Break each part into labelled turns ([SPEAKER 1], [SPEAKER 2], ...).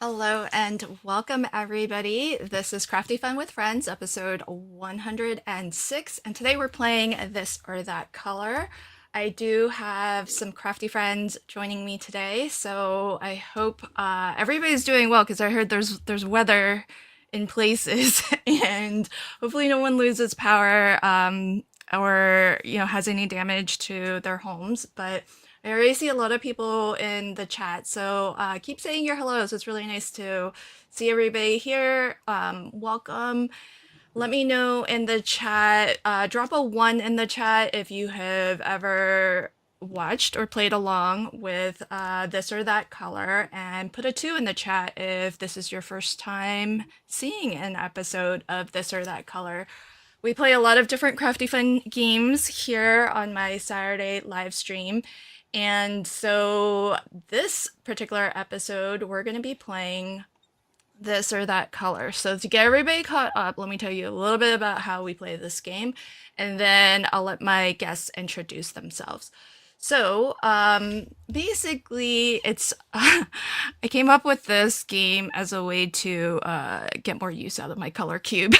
[SPEAKER 1] Hello and welcome, everybody. This is Crafty Fun with Friends, episode 106, and today we're playing This or That Color. I do have some crafty friends joining me today, so I hope everybody's doing well because I heard there's weather in places, and hopefully no one loses power or has any damage to their homes, but. I already see a lot of people in the chat, so keep saying your hellos. It's really nice to see everybody here. Welcome. Let me know in the chat. Drop a 1 in the chat if you have ever watched or played along with this or that color, and put a 2 in the chat if this is your first time seeing an episode of this or that color. We play a lot of different Crafty Fun games here on my Saturday live stream. And so this particular episode, we're going to be playing this or that color. So to get everybody caught up, let me tell you a little bit about how we play this game, and then I'll let my guests introduce themselves. So basically, it's I came up with this game as a way to get more use out of my color cube,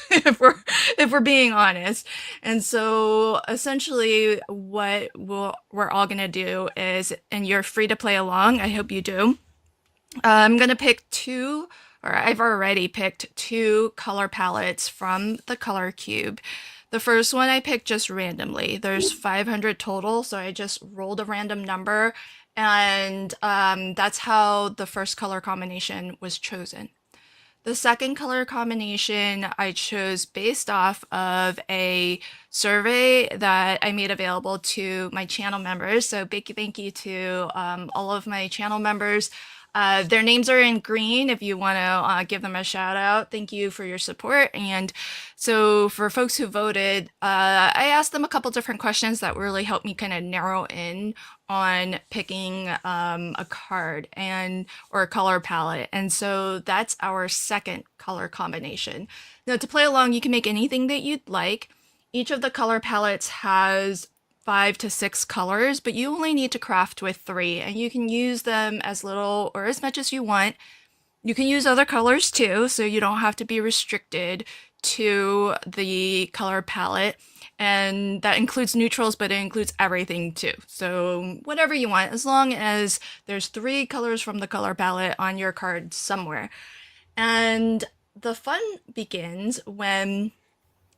[SPEAKER 1] if we're being honest. And so essentially, what we're all gonna do is, and you're free to play along. I hope you do. I'm gonna pick two, or I've already picked two color palettes from the color cube. The first one I picked just randomly. There's 500 total, so I just rolled a random number, and that's how the first color combination was chosen. The second color combination I chose based off of a survey that I made available to my channel members. So big thank you to all of my channel members. Their names are in green if you want to give them a shout out. Thank you for your support. And so for folks who voted, I asked them a couple different questions that really helped me kind of narrow in on picking a card or a color palette. And so that's our second color combination. Now to play along, you can make anything that you'd like. Each of the color palettes has 5 to 6 colors, but you only need to craft with 3, and you can use them as little or as much as you want. You can use other colors too, so you don't have to be restricted to the color palette. And that includes neutrals, but it includes everything too. So whatever you want, as long as there's 3 colors from the color palette on your card somewhere. And the fun begins when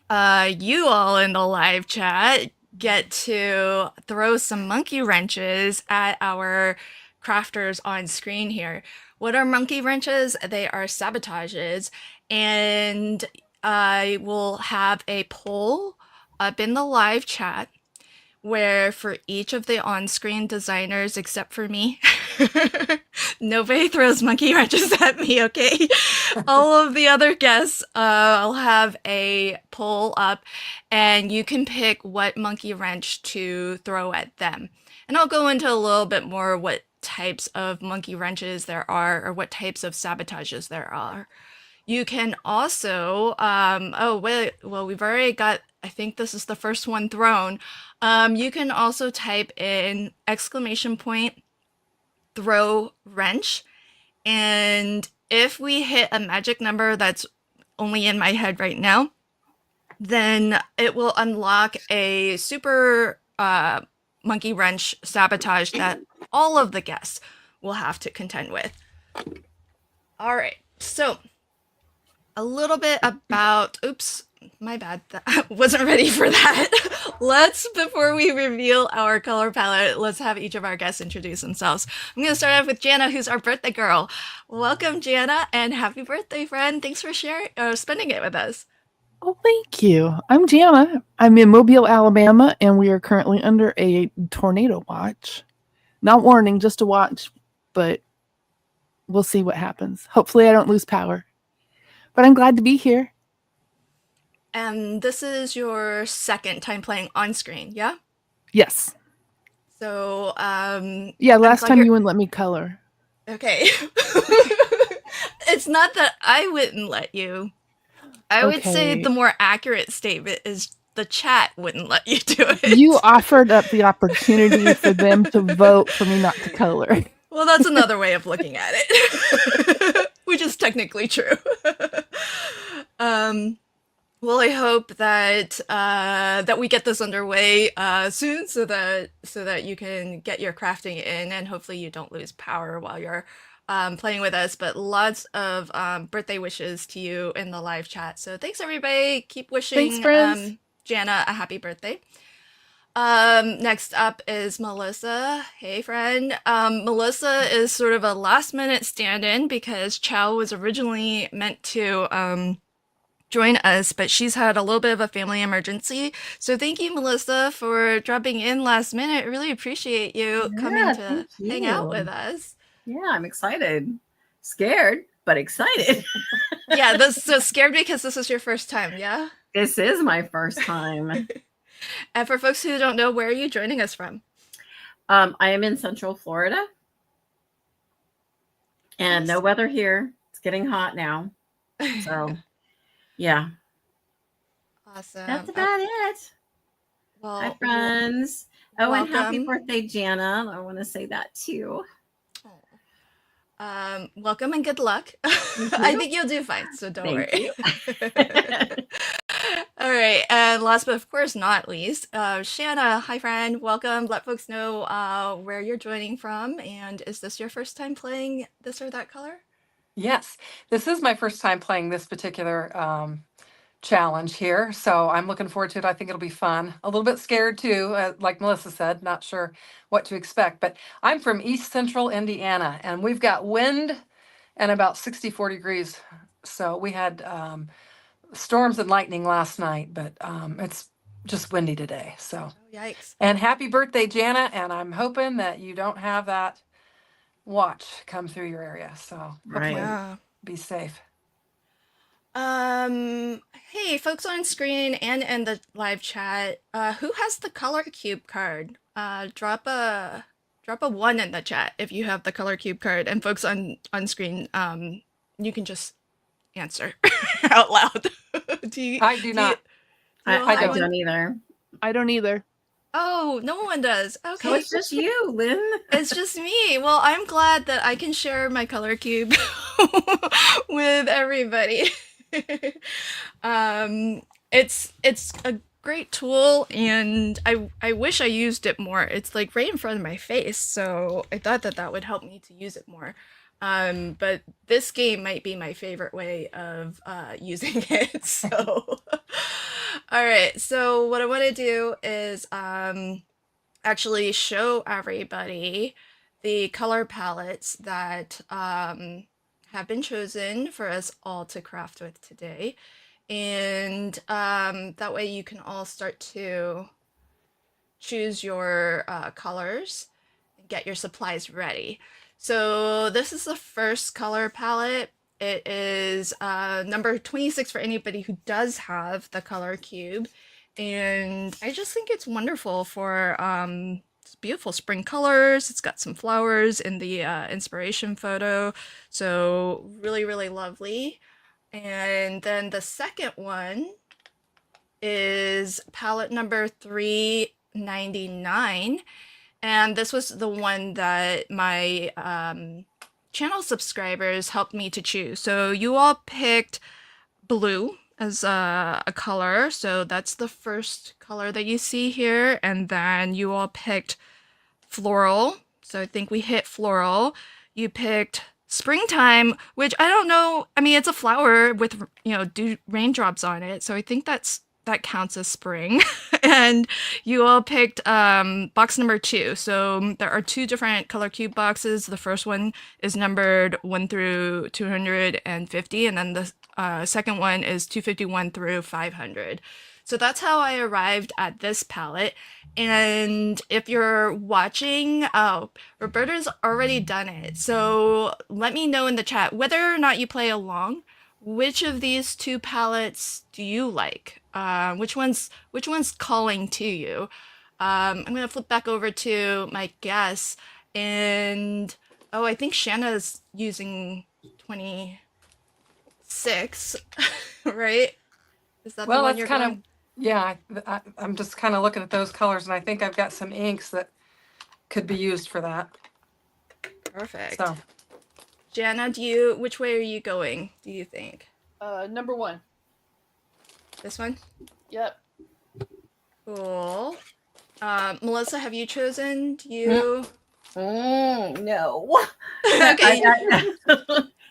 [SPEAKER 1] you all in the live chat get to throw some monkey wrenches at our crafters on screen here. What are monkey wrenches? They are sabotages, and I will have a poll up in the live chat where for each of the on-screen designers, except for me, nobody throws monkey wrenches at me, okay? All of the other guests, I'll have a poll up, and you can pick what monkey wrench to throw at them. And I'll go into a little bit more what types of monkey wrenches there are, or what types of sabotages there are. You can also, we've already got, I think this is the first one thrown. You can also type in ! throw wrench. And if we hit a magic number that's only in my head right now, then it will unlock a super monkey wrench sabotage that all of the guests will have to contend with. All right, so a little bit about, oops, my bad, I wasn't ready for that. Before we reveal our color palette, let's have each of our guests introduce themselves. I'm gonna start off with Jana, who's our birthday girl. Welcome, Jana, and happy birthday, friend. Thanks for spending it with us.
[SPEAKER 2] Oh, thank you. I'm Jana. I'm in Mobile, Alabama, and we are currently under a tornado watch. Not warning, just a watch, but we'll see what happens. Hopefully I don't lose power. But I'm glad to be here.
[SPEAKER 1] And this is your second time playing on screen, yeah?
[SPEAKER 2] Yes.
[SPEAKER 1] So,
[SPEAKER 2] yeah, last time you wouldn't let me color.
[SPEAKER 1] Okay. It's not that I wouldn't let you. I would say the more accurate statement is the chat wouldn't let you do it.
[SPEAKER 2] You offered up the opportunity for them to vote for me not to color.
[SPEAKER 1] Well, that's another way of looking at it, which is technically true. um, well, I hope that that we get this underway soon, so that you can get your crafting in, and hopefully you don't lose power while you're playing with us. But lots of birthday wishes to you in the live chat. So thanks everybody. Keep
[SPEAKER 2] Thanks,
[SPEAKER 1] wishing
[SPEAKER 2] friends.
[SPEAKER 1] Jana a happy birthday. Next up is Melissa. Hey, friend. Melissa is sort of a last minute stand-in because Chow was originally meant to join us, but she's had a little bit of a family emergency. So thank you, Melissa, for dropping in last minute. Really appreciate you coming
[SPEAKER 3] Yeah,
[SPEAKER 1] to
[SPEAKER 3] thank
[SPEAKER 1] hang out with
[SPEAKER 3] you.
[SPEAKER 1] us.
[SPEAKER 3] Yeah, I'm excited. Scared, but excited.
[SPEAKER 1] Yeah, this so scared because this is your first time, yeah?
[SPEAKER 3] This is my first time.
[SPEAKER 1] And for folks who don't know, where are you joining us from?
[SPEAKER 3] I am in Central Florida, and no weather here. It's getting hot now. So, yeah,
[SPEAKER 1] Awesome.
[SPEAKER 3] that's about it. Hi,
[SPEAKER 1] Well,
[SPEAKER 3] friends. Oh, and happy
[SPEAKER 1] welcome.
[SPEAKER 3] birthday, Jana. I want to say that too.
[SPEAKER 1] Welcome and good luck. I think you'll do fine, so don't
[SPEAKER 3] Thank
[SPEAKER 1] worry.
[SPEAKER 3] you.
[SPEAKER 1] All right, and last but of course not least, Shanna. Hi, friend. Welcome. Let folks know where you're joining from, and is this your first time playing this or that color?
[SPEAKER 4] Yes, this is my first time playing this particular challenge here, so I'm looking forward to it. I think it'll be fun. A little bit scared too, like Melissa said, not sure what to expect, but I'm from East Central Indiana, and we've got wind and about 64 degrees. So we had storms and lightning last night, but it's just windy today. So,
[SPEAKER 1] Oh, yikes.
[SPEAKER 4] and happy birthday, Jana, and I'm hoping that you don't have that watch come through your area. So hopefully
[SPEAKER 3] Right.
[SPEAKER 1] Yeah.
[SPEAKER 4] be safe.
[SPEAKER 1] Hey, folks on screen and in the live chat, who has the color cube card? Drop a one in the chat if you have the color cube card, and folks on screen, you can just answer out loud.
[SPEAKER 4] I do not.
[SPEAKER 3] I
[SPEAKER 4] don't.
[SPEAKER 3] don't either.
[SPEAKER 2] I don't either.
[SPEAKER 1] Oh, no one does. Okay.
[SPEAKER 3] So it's just you, Lynn.
[SPEAKER 1] It's just me. Well, I'm glad that I can share my color cube with everybody. It's a great tool, and I wish I used it more. It's like right in front of my face, so I thought that that would help me to use it more. But this game might be my favorite way of using it. So, all right. So what I want to do is actually show everybody the color palettes that have been chosen for us all to craft with today. And that way you can all start to choose your colors and get your supplies ready. So this is the first color palette. It is number 26 for anybody who does have the color cube. And I just think it's wonderful for it's beautiful spring colors. It's got some flowers in the inspiration photo. So really, really lovely. And then the second one is palette number 399. And this was the one that my channel subscribers helped me to choose. So you all picked blue as a color. So that's the first color that you see here. And then you all picked floral. So I think we hit floral. You picked springtime, which I don't know. I mean, it's a flower with, raindrops on it. So I think that counts as spring. And you all picked box number 2. So there are 2 different color cube boxes. The first one is numbered 1 through 250, and then the second one is 251 through 500. So that's how I arrived at this palette. And if you're watching, oh, Roberta's already done it. So let me know in the chat whether or not you play along. Which of these 2 palettes do you like? Which one's calling to you? I'm gonna flip back over to my guess, and oh, I think Shanna's using 26, right? Is that the
[SPEAKER 4] Well,
[SPEAKER 1] one
[SPEAKER 4] that's
[SPEAKER 1] you're
[SPEAKER 4] kind
[SPEAKER 1] going?
[SPEAKER 4] of, yeah, I'm just kind of looking at those colors, and I think I've got some inks that could be used for that.
[SPEAKER 1] Perfect.
[SPEAKER 4] So
[SPEAKER 1] Jana, which way are you going, do you think?
[SPEAKER 2] Number 1.
[SPEAKER 1] This one?
[SPEAKER 2] Yep.
[SPEAKER 1] Cool. Melissa, have you chosen? Do you?
[SPEAKER 3] No.
[SPEAKER 1] Okay.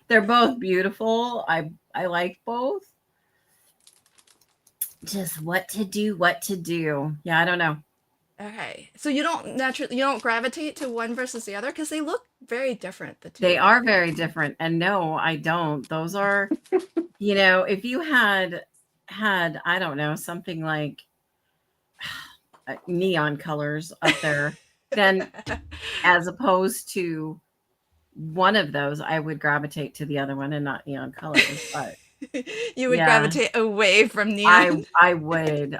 [SPEAKER 3] They're both beautiful. I like both. Just what to do. Yeah, I don't know.
[SPEAKER 1] Okay. So you don't gravitate to one versus the other because they look very different, the two.
[SPEAKER 3] They are very different. And no, I don't. Those are, if you had, I don't know, something like neon colors up there, then as opposed to one of those, I would gravitate to the other one and not neon colors. But
[SPEAKER 1] You would
[SPEAKER 3] yeah,
[SPEAKER 1] gravitate away from neon.
[SPEAKER 3] I would,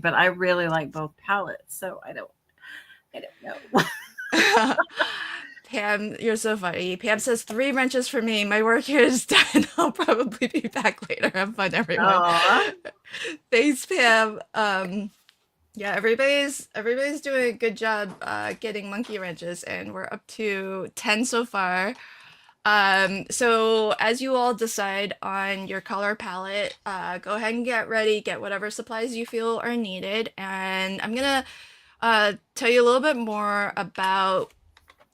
[SPEAKER 3] but I really like both palettes, so I don't know.
[SPEAKER 1] Pam, you're so funny. Pam says 3 wrenches for me. My work here is done. I'll probably be back later. Have fun, everyone.
[SPEAKER 3] Aw.
[SPEAKER 1] Thanks, Pam. Yeah, everybody's doing a good job getting monkey wrenches, and we're up to 10 so far. So as you all decide on your color palette, go ahead and get ready, get whatever supplies you feel are needed, and I'm gonna tell you a little bit more about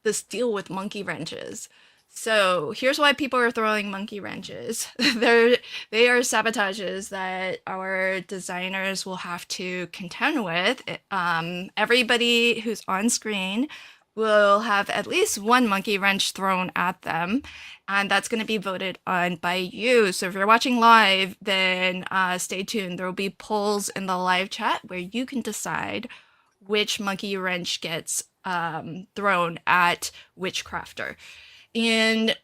[SPEAKER 1] this deal with monkey wrenches. So here's why people are throwing monkey wrenches. They are sabotages that our designers will have to contend with. Everybody who's on screen will have at least one monkey wrench thrown at them, and that's going to be voted on by you. So if you're watching live, then stay tuned. There will be polls in the live chat where you can decide which monkey wrench gets thrown at which crafter. And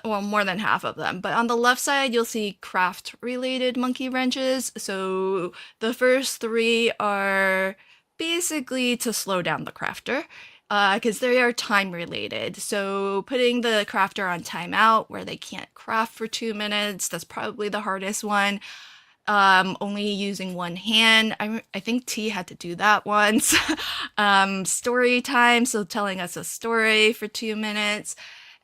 [SPEAKER 1] more than half of them, but on the left side, you'll see craft related monkey wrenches. So the first 3 are basically to slow down the crafter, because they are time related. So putting the crafter on timeout where they can't craft for 2 minutes, that's probably the hardest one. Only using one hand. I think T had to do that once. Story time, so telling us a story for 2 minutes.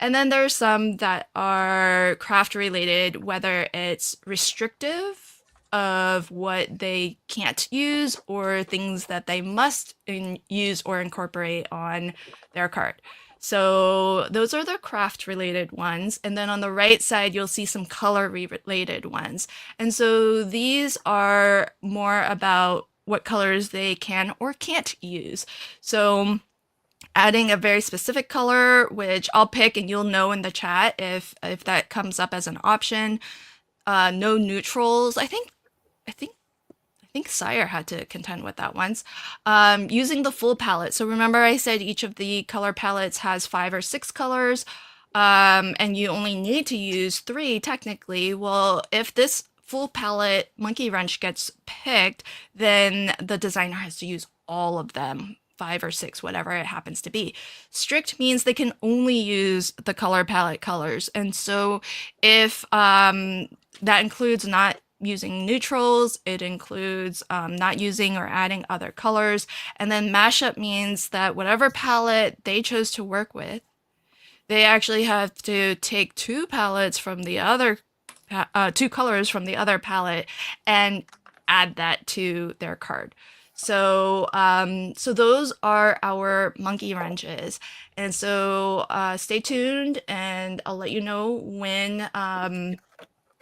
[SPEAKER 1] And then there's some that are craft related, whether it's restrictive of what they can't use or things that they must use or incorporate on their cart. So those are the craft related ones. And then on the right side, you'll see some color related ones. And so these are more about what colors they can or can't use. So adding a very specific color, which I'll pick and you'll know in the chat if that comes up as an option. No neutrals. I think Sire had to contend with that once. Using the full palette. So remember I said each of the color palettes has 5 or 6 colors, and you only need to use 3 technically. Well, if this full palette monkey wrench gets picked, then the designer has to use all of them, 5 or 6, whatever it happens to be. Strict means they can only use the color palette colors. And so if that includes not using neutrals, it includes not using or adding other colors. And then mashup means that whatever palette they chose to work with, they actually have to take 2 palettes from the other, 2 colors from the other palette and add that to their card. So so those are our monkey wrenches. And so stay tuned and I'll let you know when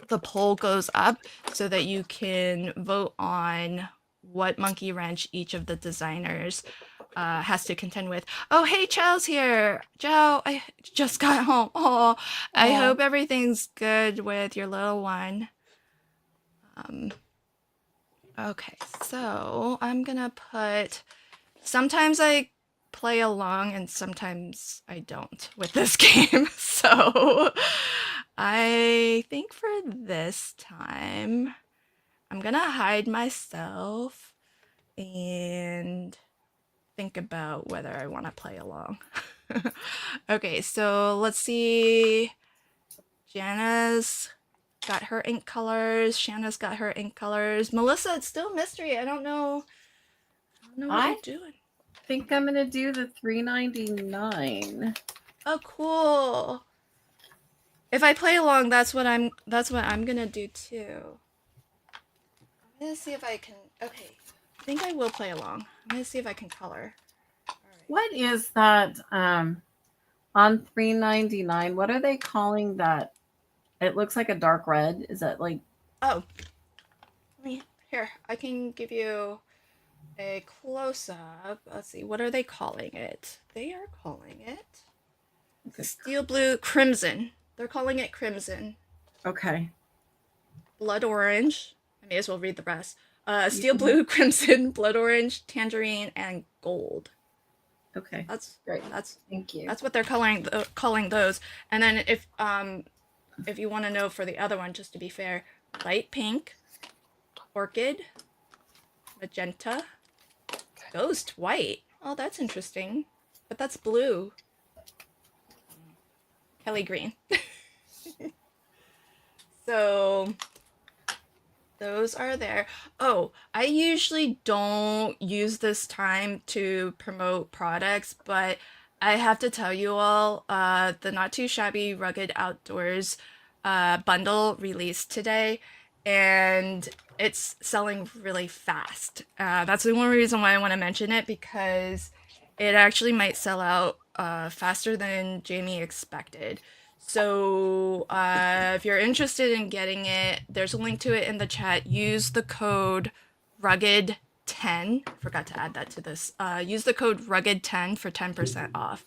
[SPEAKER 1] the poll goes up so that you can vote on what monkey wrench each of the designers has to contend with. Oh, hey, Chow's here. Chow, I just got home. Oh, I hope everything's good with your little one. Okay, so I'm gonna put, sometimes I play along and sometimes I don't with this game. So I think for this time, I'm gonna hide myself and think about whether I want to play along. Okay, so let's see. Jana's got her ink colors. Shanna's got her ink colors. Melissa, it's still mystery. I don't know what you're doing.
[SPEAKER 3] I think I'm gonna do the $3.99.
[SPEAKER 1] Oh, cool. If I play along, that's what I'm gonna do too. I'm gonna see if I can. Okay, I think I will play along. I'm gonna see if I can color. All right.
[SPEAKER 3] What is that on $3.99? What are they calling that? It looks like a dark red. Is that like
[SPEAKER 1] Oh, here. I can give you a close up. Let's see. What are they calling it? They are calling it steel blue crimson. They're calling it crimson.
[SPEAKER 3] okay?
[SPEAKER 1] Blood orange. I may as well read the rest. Steel blue, crimson, blood orange, tangerine, and gold.
[SPEAKER 3] Okay,
[SPEAKER 1] That's
[SPEAKER 3] great.
[SPEAKER 1] that's
[SPEAKER 3] Thank you.
[SPEAKER 1] that's what they're calling those. And then if you want to know for the other one, just to be fair, light pink, orchid, magenta, ghost white. Oh, that's interesting. But that's blue. Kelly green. So those are there. Oh, I usually don't use this time to promote products, but I have to tell you all, the Not Too Shabby Rugged Outdoors bundle released today, and it's selling really fast. That's the one reason why I want to mention it, because it actually might sell out faster than Jamie expected. So if you're interested in getting it, there's a link to it in the chat. Use the code rugged10. Forgot to add that to this. Use the code rugged10 for 10% off.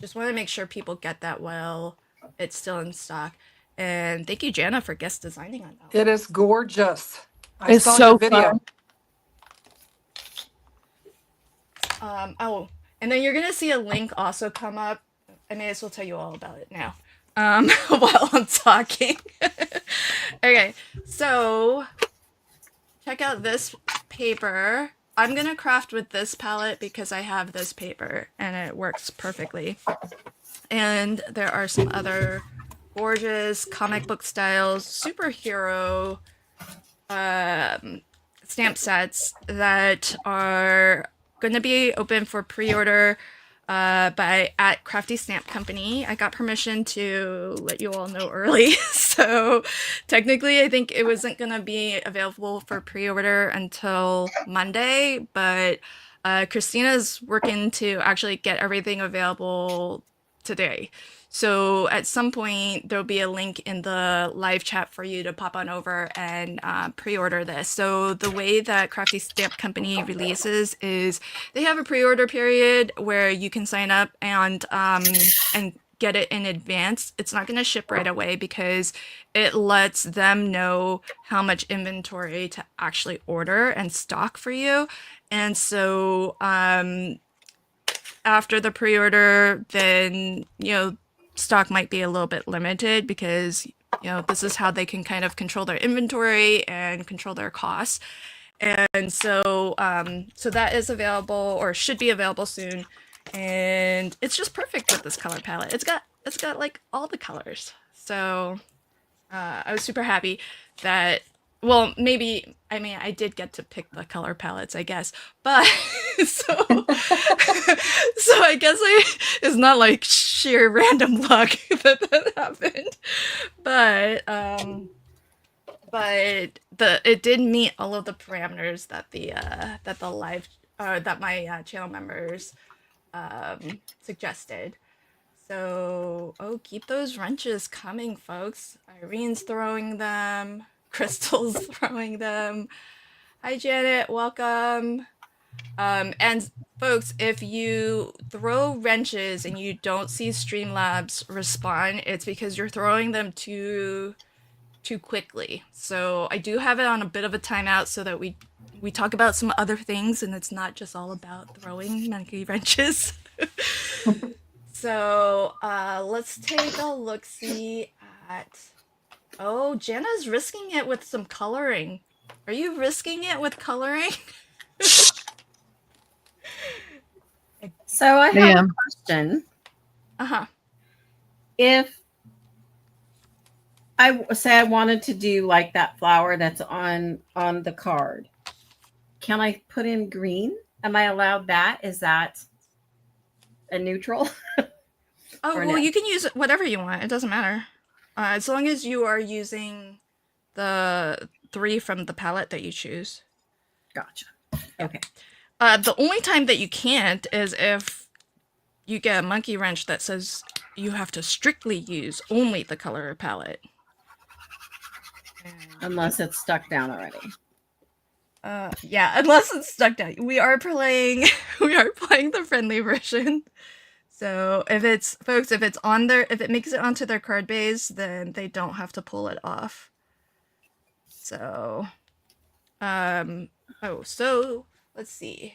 [SPEAKER 1] Just want to make sure people get that while it's still in stock. And thank you, Jana, for guest designing on that.
[SPEAKER 4] It is gorgeous. I
[SPEAKER 2] It's
[SPEAKER 4] saw
[SPEAKER 2] so
[SPEAKER 4] your video.
[SPEAKER 2] fun.
[SPEAKER 1] Oh, and then you're gonna see a link also come up. I may as well tell you all about it now. While I'm talking. Okay, so check out this paper. I'm gonna craft with this palette because I have this paper and it works perfectly. And there are some other gorgeous comic book styles, superhero stamp sets that are going to be open for pre-order by at Crafty Stamp Company. I got permission to let you all know early, so technically I think it wasn't going to be available for pre-order until Monday, but Christina's working to actually get everything available today. So at some point, there'll be a link in the live chat for you to pop on over and pre-order this. So the way that Crafty Stamp Company releases is they have a pre-order period where you can sign up and get it in advance. It's not going to ship right away because it lets them know how much inventory to actually order and stock for you. And so after the pre-order, then, stock might be a little bit limited because, this is how they can kind of control their inventory and control their costs. And so, so that is available or should be available soon. And it's just perfect with this color palette. It's got like all the colors. So, I was super happy that, well, maybe, I mean, I did get to pick the color palettes, I guess, but so I guess it's not like sheer random luck that happened, but it did meet all of the parameters that that my channel members suggested. So, keep those wrenches coming, folks. Irene's throwing them. Crystal's throwing them. Hi, Janet. Welcome. And folks, if you throw wrenches and you don't see Streamlabs respond, it's because you're throwing them too quickly. So I do have it on a bit of a timeout so that we talk about some other things and it's not just all about throwing monkey wrenches. So let's take a look-see at... Oh, Jenna's risking it with some coloring. Are you risking it with coloring?
[SPEAKER 3] So I have a question.
[SPEAKER 1] Uh-huh.
[SPEAKER 3] If I say I wanted to do like that flower that's on the card, can I put in green? Am I allowed that? Is that a neutral?
[SPEAKER 1] Oh,
[SPEAKER 3] Or
[SPEAKER 1] well,
[SPEAKER 3] no?
[SPEAKER 1] you can use whatever you want. It doesn't matter. As long as you are using the 3 from the palette that you choose.
[SPEAKER 3] Gotcha. Okay.
[SPEAKER 1] The only time that you can't is if you get a monkey wrench that says you have to strictly use only the color palette. And,
[SPEAKER 3] Unless it's stuck down already.
[SPEAKER 1] yeah, unless it's stuck down. We are playing the friendly version. So if it's if it makes it onto their card base, then they don't have to pull it off. So, so let's see.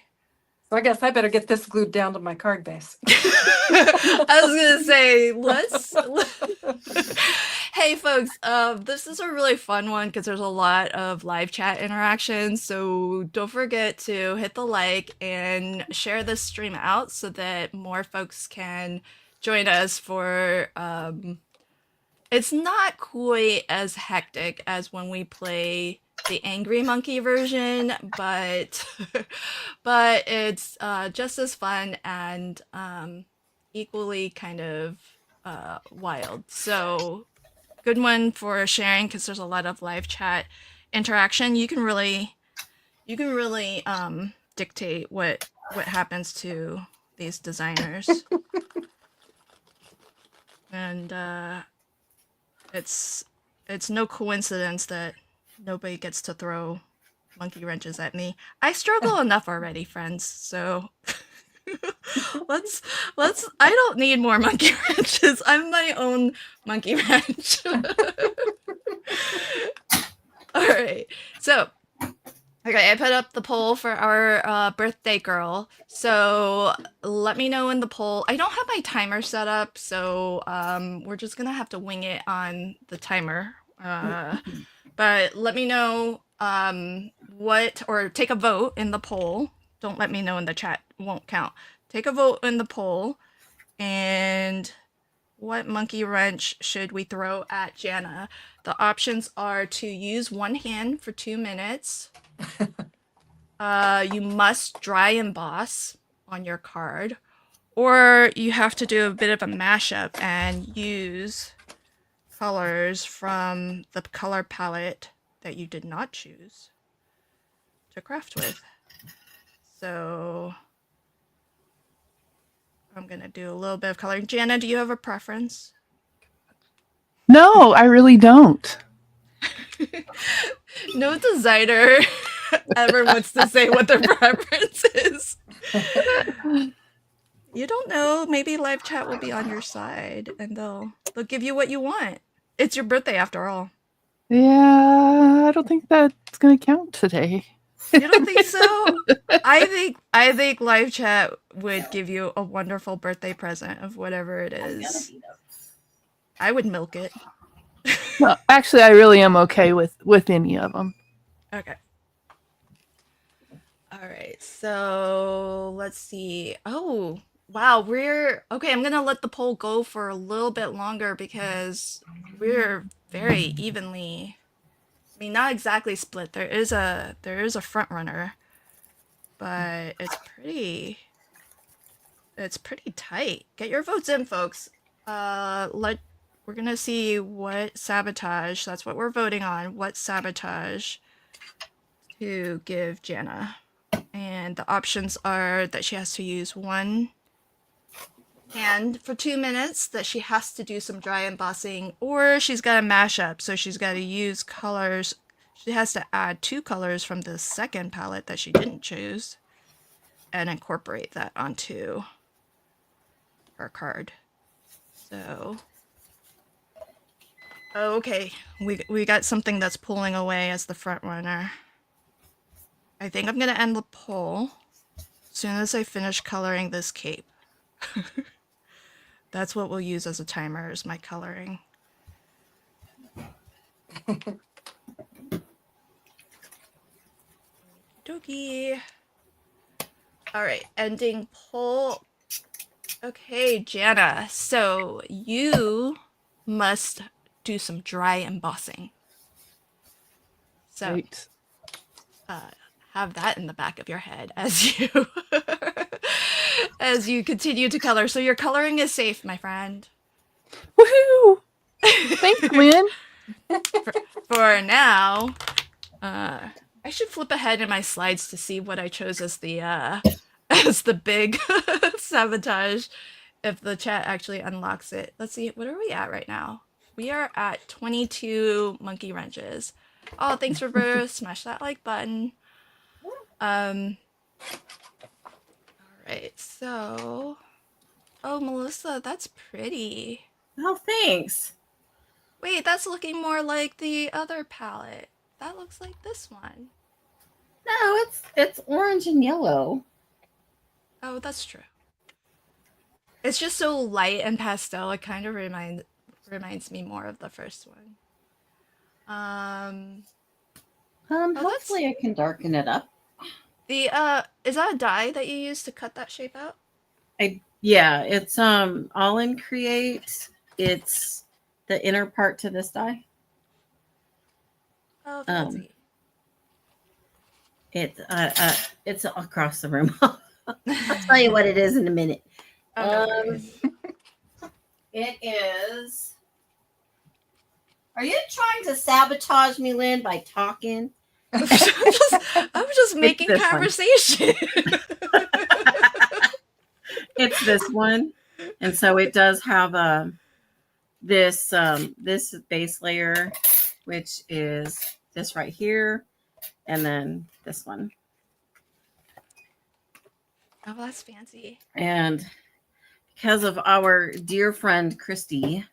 [SPEAKER 4] So I guess I better get this glued down to my card base.
[SPEAKER 1] I was gonna say, hey folks, this is a really fun one because there's a lot of live chat interactions. So don't forget to hit the like and share this stream out so that more folks can join us for. It's not quite as hectic as when we play the Angry Monkey version, but but it's just as fun and equally kind of wild. So good one for sharing because there's a lot of live chat interaction. You can really dictate what happens to these designers. And it's no coincidence that nobody gets to throw monkey wrenches at me. I struggle enough already, friends, so let's I don't need more monkey wrenches. I'm my own monkey wrench. All right. So, okay, I put up the poll for our birthday girl. So let me know in the poll. I don't have my timer set up, so we're just gonna have to wing it on the timer. But let me know or take a vote in the poll. Don't let me know in the chat, won't count. Take a vote in the poll, and what monkey wrench should we throw at Jana? The options are to use one hand for 2 minutes. You must dry emboss on your card, or you have to do a bit of a mashup and use colors from the color palette that you did not choose to craft with. So I'm gonna do a little bit of coloring. Jana, do you have a preference?
[SPEAKER 2] No, I really don't.
[SPEAKER 1] No designer ever wants to say what their preference is. You don't know. Maybe live chat will be on your side and they'll give you what you want. It's your birthday after all.
[SPEAKER 2] Yeah, I don't think that's gonna count today.
[SPEAKER 1] You don't think so? I think live chat would give you a wonderful birthday present of whatever it is. I would milk it.
[SPEAKER 2] No, actually, I really am okay with any of them.
[SPEAKER 1] Okay. All right. So let's see. Oh, wow. Okay. I'm gonna let the poll go for a little bit longer because we're very evenly. I mean, not exactly split. There is a front runner, but it's pretty tight. Get your votes in, folks. We're gonna see what sabotage. That's what we're voting on. What sabotage to give Jana, and the options are that she has to use one hand for 2 minutes, that she has to do some dry embossing, or she's got to mash up, so she's got to use colors. She has to add 2 colors from the second palette that she didn't choose and incorporate that onto her card. So, okay, we got something that's pulling away as the front runner. I think I'm gonna end the poll as soon as I finish coloring this cape. That's what we'll use as a timer, is my coloring. Dokie. All right, ending poll. Okay, Jana, so you must do some dry embossing. So,
[SPEAKER 2] Right.
[SPEAKER 1] have that in the back of your head as you as you continue to color. So your coloring is safe, my friend.
[SPEAKER 2] Woohoo! Thanks, Lynn.
[SPEAKER 1] For now, I should flip ahead in my slides to see what I chose as the as the big sabotage. If the chat actually unlocks it. Let's see, what are we at right now? We are at 22 monkey wrenches. Oh, thanks, Roberta. Smash that like button. All right, so. Oh, Melissa, that's pretty.
[SPEAKER 3] Oh, thanks.
[SPEAKER 1] Wait, that's looking more like the other palette. That looks like this one.
[SPEAKER 3] No, it's orange and yellow.
[SPEAKER 1] Oh, that's true. It's just so light and pastel. It kind of reminds me more of the first one.
[SPEAKER 3] Hopefully I can darken it up.
[SPEAKER 1] The is that a die that you use to cut that shape out?
[SPEAKER 3] Yeah, it's all in Create. It's the inner part to this die.
[SPEAKER 1] Oh, fancy.
[SPEAKER 3] It's across the room. I'll tell you what it is in a minute.
[SPEAKER 1] Oh, no worries.
[SPEAKER 3] It is. Are you trying to sabotage me, Lynn, by talking?
[SPEAKER 1] I'm just making
[SPEAKER 3] this one.
[SPEAKER 1] conversation.
[SPEAKER 3] It's this one, and so it does have this base layer, which is this right here, and then this one.
[SPEAKER 1] Oh, that's fancy.
[SPEAKER 3] And because of our dear friend Christy,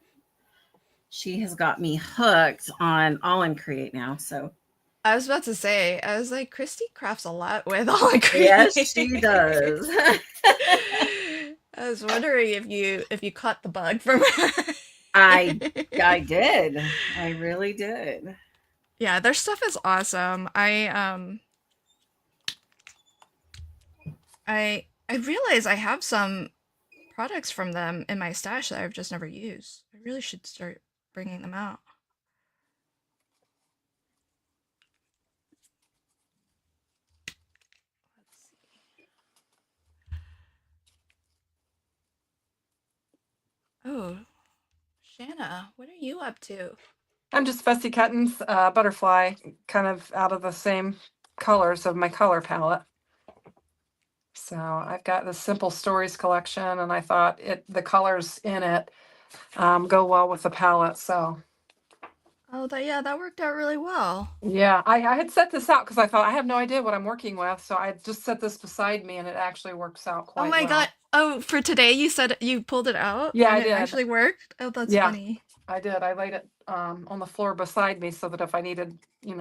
[SPEAKER 3] she has got me hooked on All in Create now. So
[SPEAKER 1] I was about to say, I was like, Christy crafts a lot with All in Create.
[SPEAKER 3] yes, she does.
[SPEAKER 1] I was wondering if you caught the bug from her.
[SPEAKER 3] I did. I really did.
[SPEAKER 1] Yeah, their stuff is awesome. I realize I have some products from them in my stash that I've just never used. I really should start bringing them out. Let's see. Oh, Shanna, what are you up to?
[SPEAKER 4] I'm just fussy cutting butterfly, kind of out of the same colors of my color palette. So I've got the Simple Stories collection, and I thought the colors in it go well with the palette. So
[SPEAKER 1] Oh, that worked out really well.
[SPEAKER 4] yeah, I had set this out because I thought I have no idea what I'm working with. So I just set this beside me, and it actually works out quite
[SPEAKER 1] Oh my
[SPEAKER 4] well.
[SPEAKER 1] god. Oh, for today you said you pulled it out?
[SPEAKER 4] Yeah,
[SPEAKER 1] and
[SPEAKER 4] I
[SPEAKER 1] it
[SPEAKER 4] did.
[SPEAKER 1] actually worked? Oh, that's
[SPEAKER 4] Yeah.
[SPEAKER 1] funny.
[SPEAKER 4] I did. I laid it on the floor beside me so that if I needed,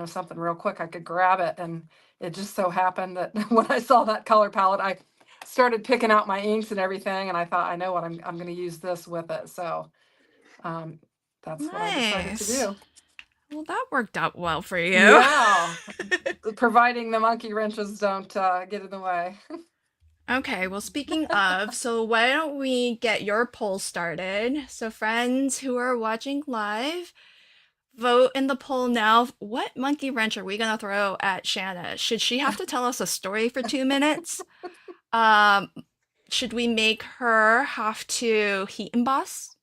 [SPEAKER 4] something real quick, I could grab it. And it just so happened that when I saw that color palette, I started picking out my inks and everything, and I thought, I know what I'm going to use this with it. So that's what I decided to
[SPEAKER 1] Nice.
[SPEAKER 4] do.
[SPEAKER 1] Well, that worked out well for you.
[SPEAKER 4] Yeah, providing the monkey wrenches don't get in the way.
[SPEAKER 1] Okay, well, speaking of, so why don't we get your poll started? So, friends who are watching live, vote in the poll now. What monkey wrench are we gonna throw at Shanna? Should she have to tell us a story for 2 minutes? Should we make her have to heat emboss?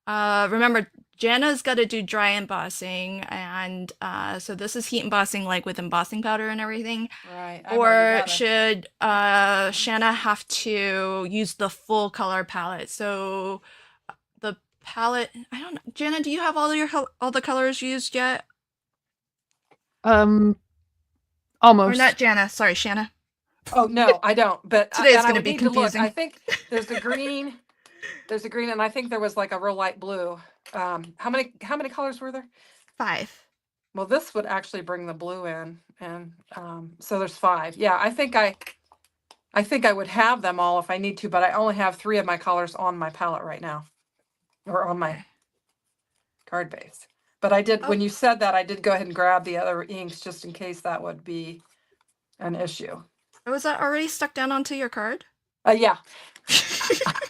[SPEAKER 1] Remember, Jana's got to do dry embossing, and so this is heat embossing, like with embossing powder and everything.
[SPEAKER 4] Right.
[SPEAKER 1] Or should Shanna have to use the full color palette? So the palette, I don't know. Jana, do you have all the colors used yet?
[SPEAKER 2] Almost.
[SPEAKER 1] Or not Jana? Sorry, Shanna.
[SPEAKER 4] Oh no, I don't. But
[SPEAKER 1] Today's
[SPEAKER 4] and I
[SPEAKER 1] gonna
[SPEAKER 4] would
[SPEAKER 1] be
[SPEAKER 4] need to look.
[SPEAKER 1] confusing.
[SPEAKER 4] I think there's a green. There's a green, and I think there was like a real light blue. How many colors were there?
[SPEAKER 1] 5.
[SPEAKER 4] Well, this would actually bring the blue in, and so there's 5. Yeah, I think I would have them all if I need to, but I only have 3 of my colors on my palette right now, or on my card base. But I did, when you said that, I did go ahead and grab the other inks just in case that would be an issue.
[SPEAKER 1] Was that already stuck down onto your card?
[SPEAKER 4] Yeah.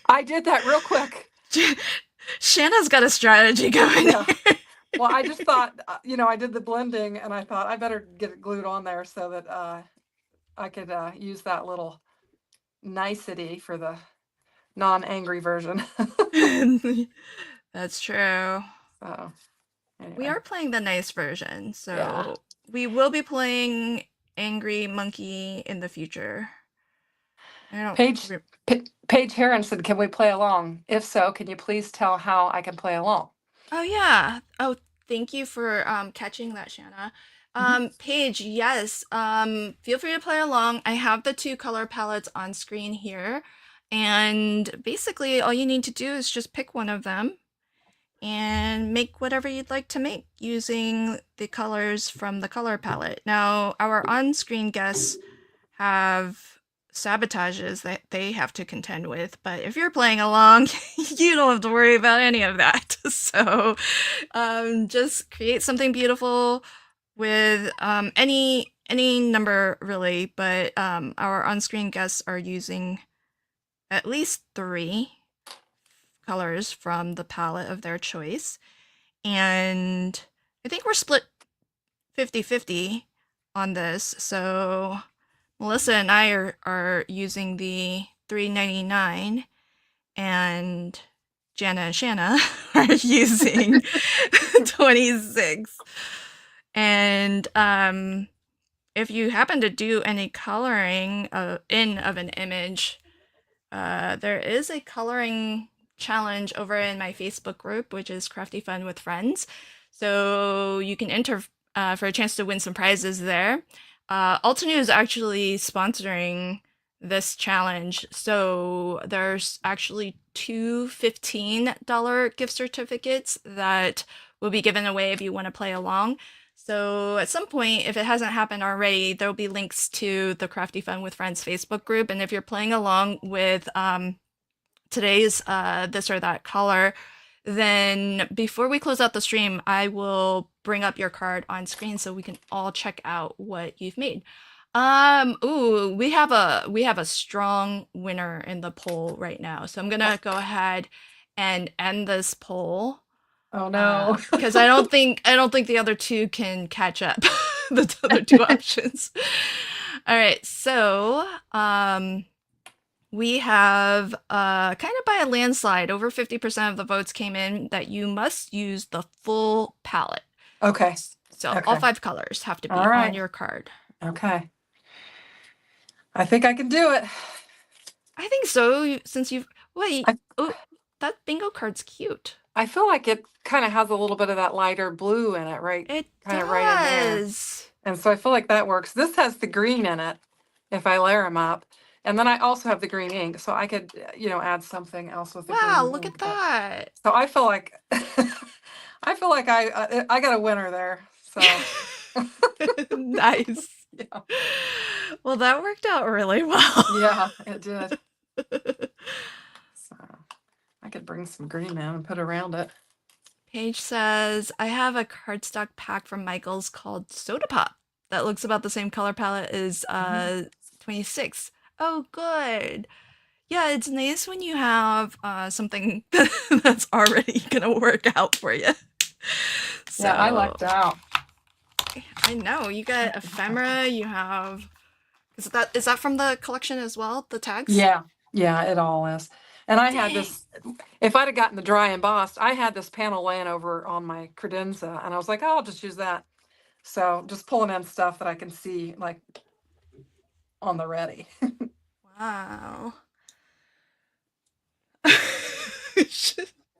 [SPEAKER 4] I did that real quick.
[SPEAKER 1] Shanna's got a strategy going.
[SPEAKER 4] Yeah. Well, I just thought, I did the blending, and I thought I better get it glued on there so that I could use that little nicety for the non-angry version.
[SPEAKER 1] That's true.
[SPEAKER 4] So
[SPEAKER 1] We
[SPEAKER 4] anyway,
[SPEAKER 1] are playing the nice version, so
[SPEAKER 4] yeah.
[SPEAKER 1] we will be playing Angry Monkey in the future. I don't.
[SPEAKER 4] Paige
[SPEAKER 1] re-
[SPEAKER 4] Paige Heron said, "Can we play along? If so, can you please tell how I can play along?"
[SPEAKER 1] Oh yeah. Oh, thank you for catching that, Shanna.
[SPEAKER 4] Mhm.
[SPEAKER 1] Paige, yes. Feel free to play along. I have the two color palettes on screen here, and basically all you need to do is just pick one of them and make whatever you'd like to make using the colors from the color palette. Now, our on-screen guests have sabotages that they have to contend with, but if you're playing along, you don't have to worry about any of that. So just create something beautiful with any number really, but our on-screen guests are using at least 3 colors from the palette of their choice. And I think we're split 50-50 on this. So Melissa and I are using the 399 and Jana and Shanna are using 26. And if you happen to do any coloring of an image, there is a coloring challenge over in my Facebook group, which is Crafty Fun with Friends. So you can enter for a chance to win some prizes there. Altenew is actually sponsoring this challenge. So there's actually 2 $15 gift certificates that will be given away if you want to play along. So at some point, if it hasn't happened already, there'll be links to the Crafty Fun with Friends Facebook group. And if you're playing along with today's this or that color, then before we close out the stream, I will bring up your card on screen so we can all check out what you've made. Ooh, we have a strong winner in the poll right now. So I'm gonna go ahead and end this poll.
[SPEAKER 4] Oh no.
[SPEAKER 1] Because I don't think the other two can catch up. The other two options. All right, so we have kind of by a landslide, over 50% of the votes came in that you must use the full palette.
[SPEAKER 4] Okay.
[SPEAKER 1] So
[SPEAKER 4] Okay.
[SPEAKER 1] all 5 colors have to be
[SPEAKER 4] All right.
[SPEAKER 1] on your card.
[SPEAKER 4] Okay. I think I can do it.
[SPEAKER 1] I think so. Since you've oh, that bingo card's cute.
[SPEAKER 4] I feel like it kind of has a little bit of that lighter blue in it, right?
[SPEAKER 1] It
[SPEAKER 4] Kind
[SPEAKER 1] does.
[SPEAKER 4] of right in there. And so I feel like that works. This has the green in it if I layer them up. And then I also have the green ink. So I could, add something else with the green
[SPEAKER 1] Wow, look
[SPEAKER 4] ink.
[SPEAKER 1] at that.
[SPEAKER 4] So I feel like I got a winner there. So
[SPEAKER 1] Nice.
[SPEAKER 4] yeah.
[SPEAKER 1] Well, that worked out really well.
[SPEAKER 4] Yeah, it did. So I could bring some green in and put around it.
[SPEAKER 1] Paige says, I have a cardstock pack from Michael's called Soda Pop that looks about the same color palette as 26. Oh, good. Yeah, it's nice when you have something that's already gonna work out for you. So,
[SPEAKER 4] Yeah, I lucked out.
[SPEAKER 1] I know you got ephemera. You have is that from the collection as well? The tags?
[SPEAKER 4] Yeah, it all is. And I had this, if I'd have gotten the dry embossed, I had this panel laying over on my credenza and I was like, oh, I'll just use that. So just pulling in stuff that I can see like on the ready.
[SPEAKER 1] Wow.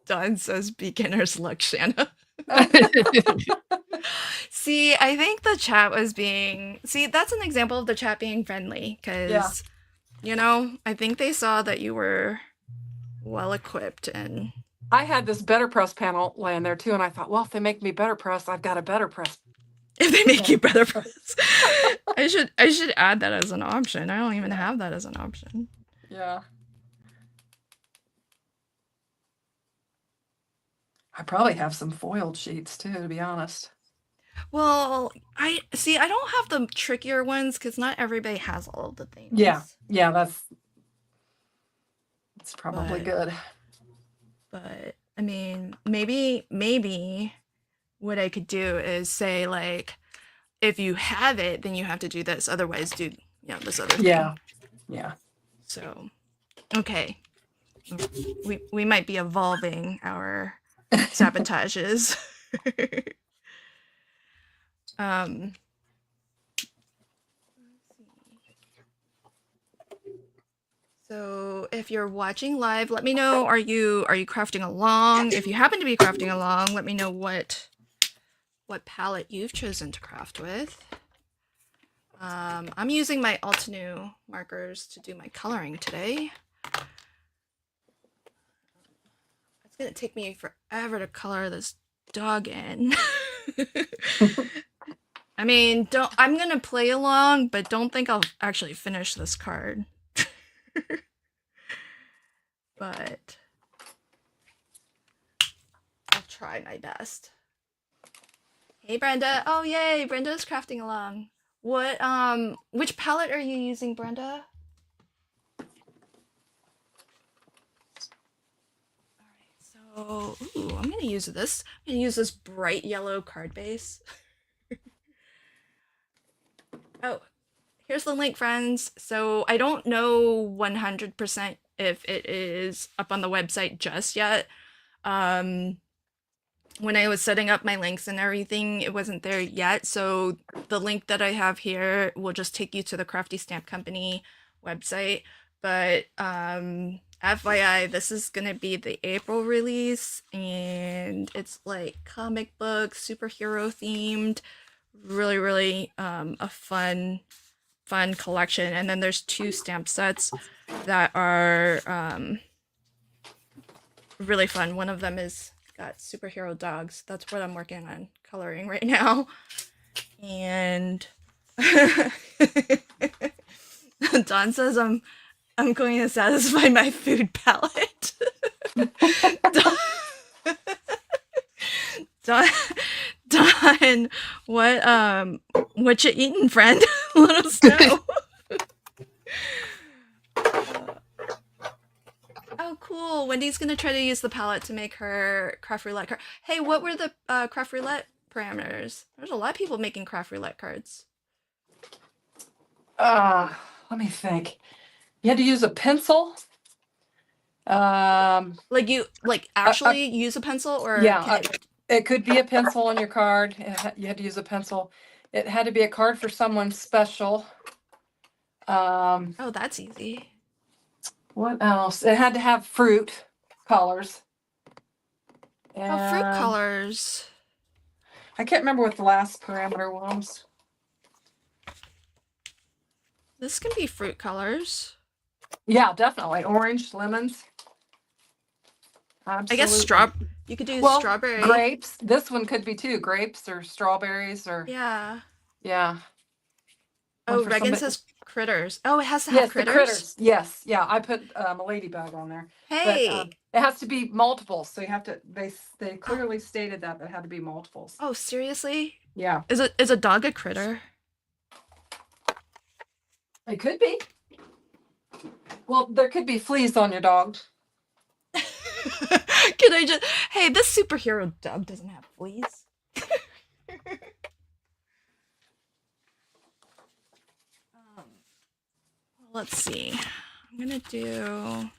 [SPEAKER 1] Dawn says beginner's luck, Shanna. See, I think the chat was that's an example of the chat being friendly because, I think they saw that you were well equipped and
[SPEAKER 4] I had this better press panel laying there too. And I thought, well, if they make me better press, I've got a better press.
[SPEAKER 1] If they make you better press. I should add that as an option. I don't even have that as an option.
[SPEAKER 4] Yeah. I probably have some foiled sheets too, to be honest.
[SPEAKER 1] Well, I don't have the trickier ones because not everybody has all of the things.
[SPEAKER 4] Yeah, that's probably good.
[SPEAKER 1] But I mean, maybe what I could do is say like, if you have it, then you have to do this. Otherwise, do this other thing.
[SPEAKER 4] Yeah.
[SPEAKER 1] So, okay. We might be evolving our sabotages. um So if you're watching live, let me know, are you crafting along? If you happen to be crafting along, let me know what palette you've chosen to craft with. I'm using my Altenew markers to do my coloring today. It's gonna take me forever to color this dog in. I mean, I'm gonna play along, but don't think I'll actually finish this card. But I'll try my best. Hey Brenda. Oh yay, Brenda's crafting along. Which palette are you using, Brenda? Alright, so I'm gonna use this. I'm gonna use this bright yellow card base. Oh, here's the link, friends. So I don't know 100% if it is up on the website just yet. When I was setting up my links and everything, it wasn't there yet. So the link that I have here will just take you to the Crafty Stamp Company website. But FYI, this is gonna be the April release, and it's like comic book, superhero themed, really, really a fun collection. And then there's 2 stamp sets that are really fun. One of them is got superhero dogs. That's what I'm working on coloring right now. And Don says I'm going to satisfy my food palate. Don, what you eating, friend? Let us know. Oh, cool. Wendy's gonna try to use the palette to make her craft roulette card. Hey, what were the craft roulette parameters? There's a lot of people making craft roulette cards.
[SPEAKER 4] Let me think. You had to use a pencil.
[SPEAKER 1] Like you actually use a pencil, or
[SPEAKER 4] Yeah, it could be a pencil on your card. You had to use a pencil. It had to be a card for someone special.
[SPEAKER 1] Oh, that's easy.
[SPEAKER 4] What else? It had to have fruit colors.
[SPEAKER 1] Oh, fruit
[SPEAKER 4] And
[SPEAKER 1] colors.
[SPEAKER 4] I can't remember what the last parameter was.
[SPEAKER 1] This can be fruit colors.
[SPEAKER 4] Yeah, definitely. Orange, lemons. Absolutely.
[SPEAKER 1] I guess you could do strawberry.
[SPEAKER 4] Grapes. This one could be too. Grapes or strawberries or
[SPEAKER 1] Yeah.
[SPEAKER 4] yeah.
[SPEAKER 1] Oh, Regan says critters. Oh, it has to have
[SPEAKER 4] Yes,
[SPEAKER 1] critters?
[SPEAKER 4] the critters. Yes, yeah. I put a ladybug on there.
[SPEAKER 1] Hey.
[SPEAKER 4] But, it has to be multiples, so you have to. They clearly stated that it had to be multiples.
[SPEAKER 1] Oh, seriously?
[SPEAKER 4] Yeah.
[SPEAKER 1] Is a dog a critter?
[SPEAKER 4] It could be. Well, there could be fleas on your dog.
[SPEAKER 1] Can I just? Hey, this superhero dog doesn't have fleas. Let's see. I'm gonna do.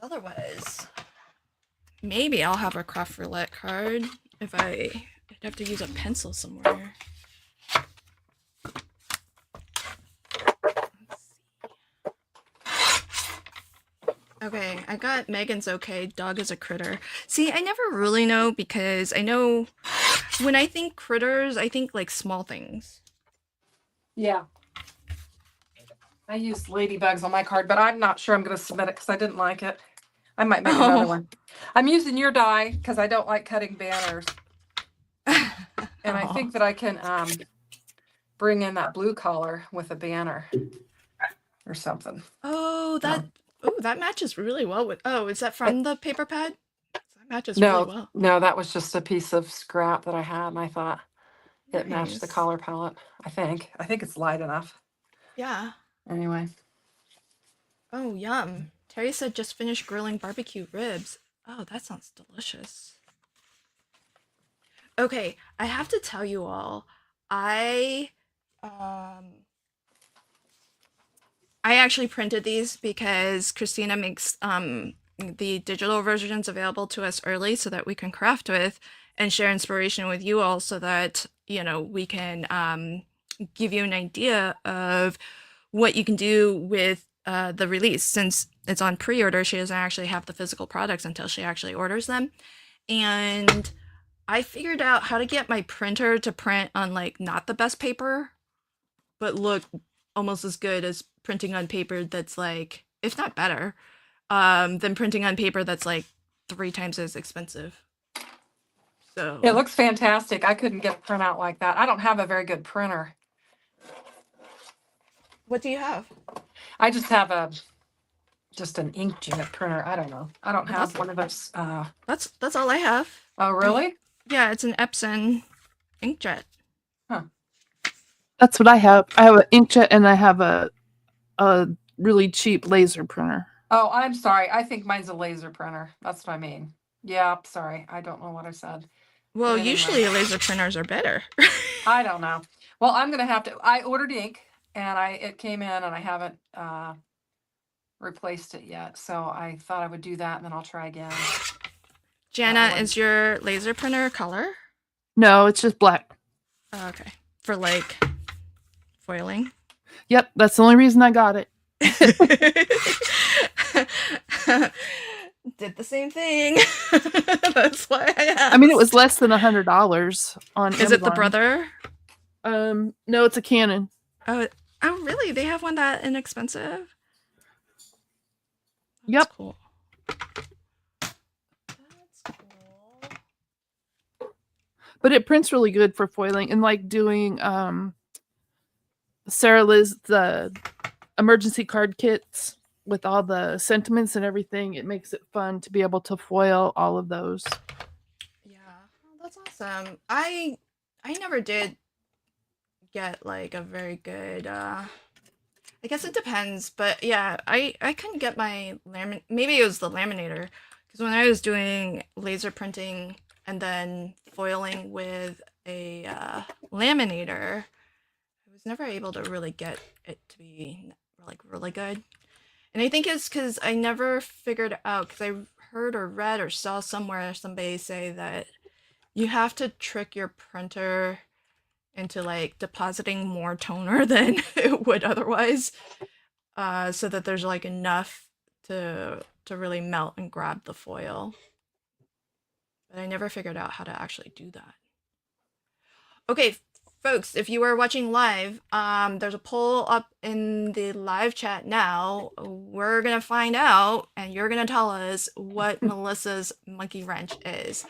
[SPEAKER 1] Otherwise, maybe I'll have a craft roulette card if I'd have to use a pencil somewhere. Okay, I got Megan's okay. Dog is a critter. See, I never really know, because I know when I think critters, I think like small things.
[SPEAKER 4] Yeah. I used ladybugs on my card, but I'm not sure I'm going to submit it because I didn't like it. I might make another one. I'm using your die because I don't like cutting banners. And I think that I can bring in that blue color with a banner or something.
[SPEAKER 1] Oh, that matches really well with. Oh, is that from the paper pad? That matches really well.
[SPEAKER 4] No, that was just a piece of scrap that I had, and I thought it matched the color palette. I think it's light enough.
[SPEAKER 1] Yeah.
[SPEAKER 4] Anyway.
[SPEAKER 1] Oh, yum. Terry said just finished grilling barbecue ribs. Oh, that sounds delicious. Okay, I have to tell you all, I I actually printed these because Christina makes the digital versions available to us early so that we can craft with and share inspiration with you all so that, you know, we can give you an idea of what you can do with the release. Since it's on pre-order, she doesn't actually have the physical products until she actually orders them. And I figured out how to get my printer to print on like not the best paper, but look almost as good as printing on paper that's like, if not better, than printing on paper that's like 3 times as expensive. So
[SPEAKER 4] It looks fantastic. I couldn't get a printout like that. I don't have a very good printer.
[SPEAKER 1] what do you have?
[SPEAKER 4] I just have just an inkjet printer. I don't know. I don't have one of those.
[SPEAKER 1] That's all I have.
[SPEAKER 4] Oh, really?
[SPEAKER 1] Yeah, it's an Epson inkjet.
[SPEAKER 2] That's what I have. I have an inkjet and I have a really cheap laser printer.
[SPEAKER 4] Oh, I'm sorry. I think mine's a laser printer. That's what I mean. Yeah, sorry. I don't know what I said.
[SPEAKER 1] Well,
[SPEAKER 4] But anyway.
[SPEAKER 1] usually laser printers are better.
[SPEAKER 4] I don't know. Well, I'm gonna have to. I ordered ink, and it came in, and I haven't replaced it yet. So I thought I would do that, and then I'll try again.
[SPEAKER 1] Jana,
[SPEAKER 4] one.
[SPEAKER 1] is your laser printer color?
[SPEAKER 2] No, it's just black.
[SPEAKER 1] Oh, okay. For like foiling?
[SPEAKER 2] Yep, that's the only reason I got it.
[SPEAKER 1] Did the same thing. That's why I asked.
[SPEAKER 2] I mean, it was less than $100 on
[SPEAKER 1] Is it the
[SPEAKER 2] Amazon.
[SPEAKER 1] brother?
[SPEAKER 2] No, it's a Canon.
[SPEAKER 1] Oh, really? They have one that inexpensive? That's
[SPEAKER 2] Yep.
[SPEAKER 1] cool. That's cool.
[SPEAKER 2] But it prints really good for foiling and like doing Sarah Liz the emergency card kits with all the sentiments and everything. It makes it fun to be able to foil all of those.
[SPEAKER 1] Yeah, that's awesome. I never did get like a very good I guess it depends, but yeah, I couldn't get my maybe it was the laminator, because when I was doing laser printing and then foiling with a laminator, I was never able to really get it to be like really good. And I think it's because I never figured out, because I heard or read or saw somewhere somebody say that you have to trick your printer into like depositing more toner than it would otherwise, so that there's like enough to really melt and grab the foil. But I never figured out how to actually do that. Okay, folks, if you are watching live, there's a poll up in the live chat now. We're gonna find out, and you're gonna tell us what Melissa's monkey wrench is.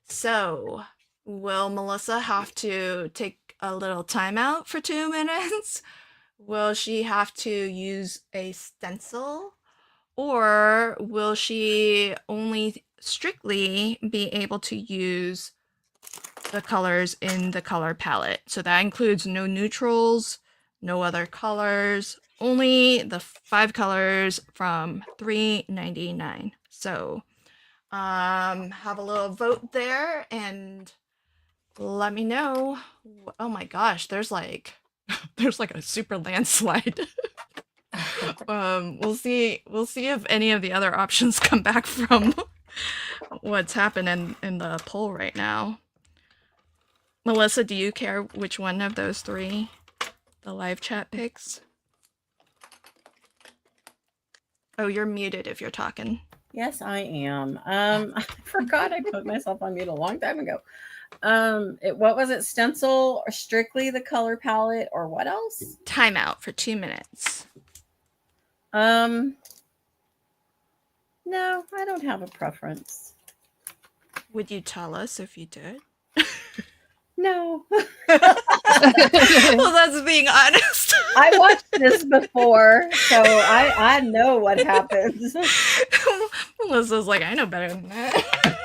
[SPEAKER 1] So, will Melissa have to take a little timeout for 2 minutes? Will she have to use a stencil? Or will she only strictly be able to use the colors in the color palette? So that includes no neutrals, no other colors, only the 5 colors from $3.99. So have a little vote there and let me know. Oh my gosh, there's like a super landslide. We'll see if any of the other options come back from what's happening in the poll right now. Melissa, do you care which one of those 3 the live chat picks? Oh, you're muted if you're talking.
[SPEAKER 3] Yes, I am. I forgot I put myself on mute a long time ago. What was it? Stencil or strictly the color palette or what else?
[SPEAKER 1] Timeout for 2 minutes.
[SPEAKER 3] No, I don't have a preference.
[SPEAKER 1] Would you tell us if you did?
[SPEAKER 3] No.
[SPEAKER 1] Well, that's being honest.
[SPEAKER 3] I watched this before, so I know what happens.
[SPEAKER 1] Melissa's like, I know better than that.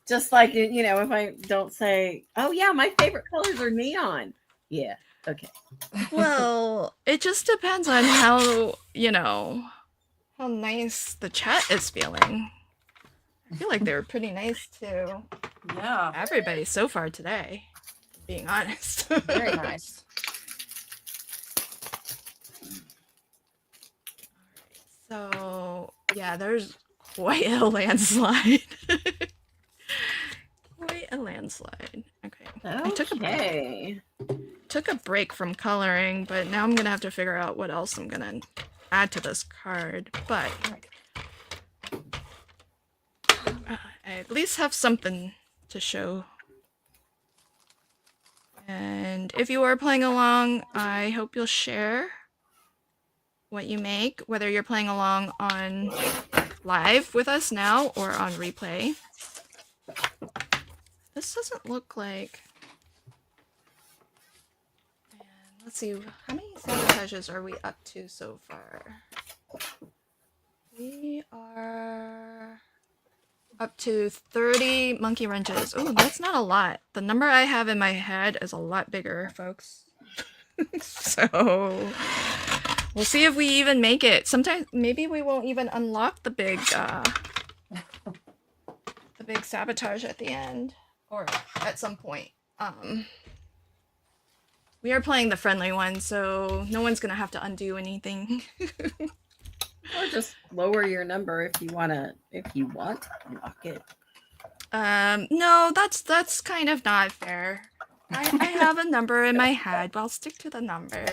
[SPEAKER 3] Just like, you know, if I don't say, oh yeah, my favorite colors are neon. Yeah, okay.
[SPEAKER 1] Well, it just depends on how, how nice the chat is feeling. I feel like they were pretty nice to
[SPEAKER 4] Yeah.
[SPEAKER 1] everybody so far today. being honest.
[SPEAKER 4] Very nice.
[SPEAKER 1] So yeah, there's quite a landslide. Quite a landslide. Okay. I took a break from coloring, but now I'm gonna have to figure out what else I'm gonna add to this card. But I at least have something to show. And if you are playing along, I hope you'll share what you make, whether you're playing along on live with us now or on replay. This doesn't look like... And let's see, how many sabotages are we up to so far? We are up to 30 monkey wrenches. Oh, that's not a lot. The number I have in my head is a lot bigger, folks. So we'll see if we even make it. Sometimes maybe we won't even unlock the big sabotage at the end or at some point. We are playing the friendly one, so no one's gonna have to undo anything.
[SPEAKER 3] Or just lower your number if you want to unlock it.
[SPEAKER 1] No, that's kind of not fair. I have a number in my head, but I'll stick to the number.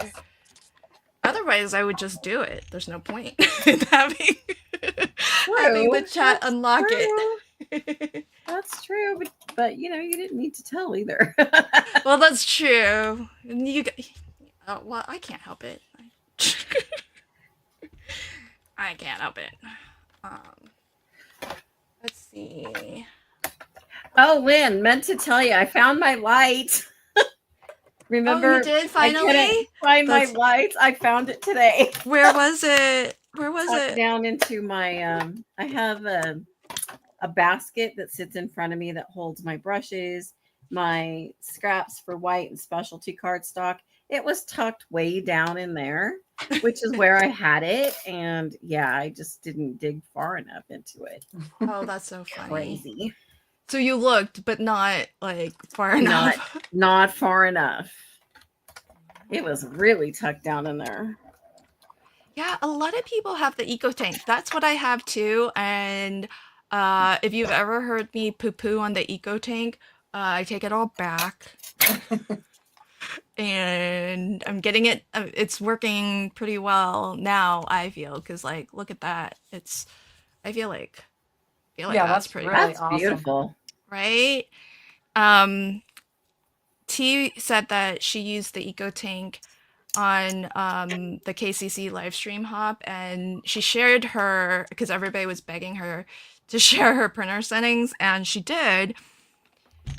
[SPEAKER 1] Otherwise, I would just do it. There's no point in having the chat unlock it.
[SPEAKER 3] That's true, but you know, you didn't need to tell either.
[SPEAKER 1] Well, that's true. Well, I can't help it. I can't help it. Let's see.
[SPEAKER 3] Oh, Lynn, meant to tell you, I found my light. Remember?
[SPEAKER 1] Oh, you did finally?
[SPEAKER 3] I couldn't find my light. I found it today.
[SPEAKER 1] Where was it? Where was it?
[SPEAKER 3] Down into my I have a basket that sits in front of me that holds my brushes, my scraps for white and specialty cardstock. It was tucked way down in there, which is where I had it. And yeah, I just didn't dig far enough into it.
[SPEAKER 1] Oh, that's so funny.
[SPEAKER 3] Crazy.
[SPEAKER 1] So you looked, but not like far enough.
[SPEAKER 3] Not far enough. It was really tucked down in there.
[SPEAKER 1] Yeah, a lot of people have the eco tank. That's what I have too. And if you've ever heard me poo-poo on the eco tank, I take it all back. And I'm getting it. It's working pretty well now, I feel, because like, look at that. I feel like
[SPEAKER 4] yeah, that's
[SPEAKER 1] pretty
[SPEAKER 4] really
[SPEAKER 3] That's
[SPEAKER 4] awesome.
[SPEAKER 3] beautiful.
[SPEAKER 1] right? T said that she used the eco tank on the KCC live stream hop, and she shared her, because everybody was begging her to share her printer settings, and she did.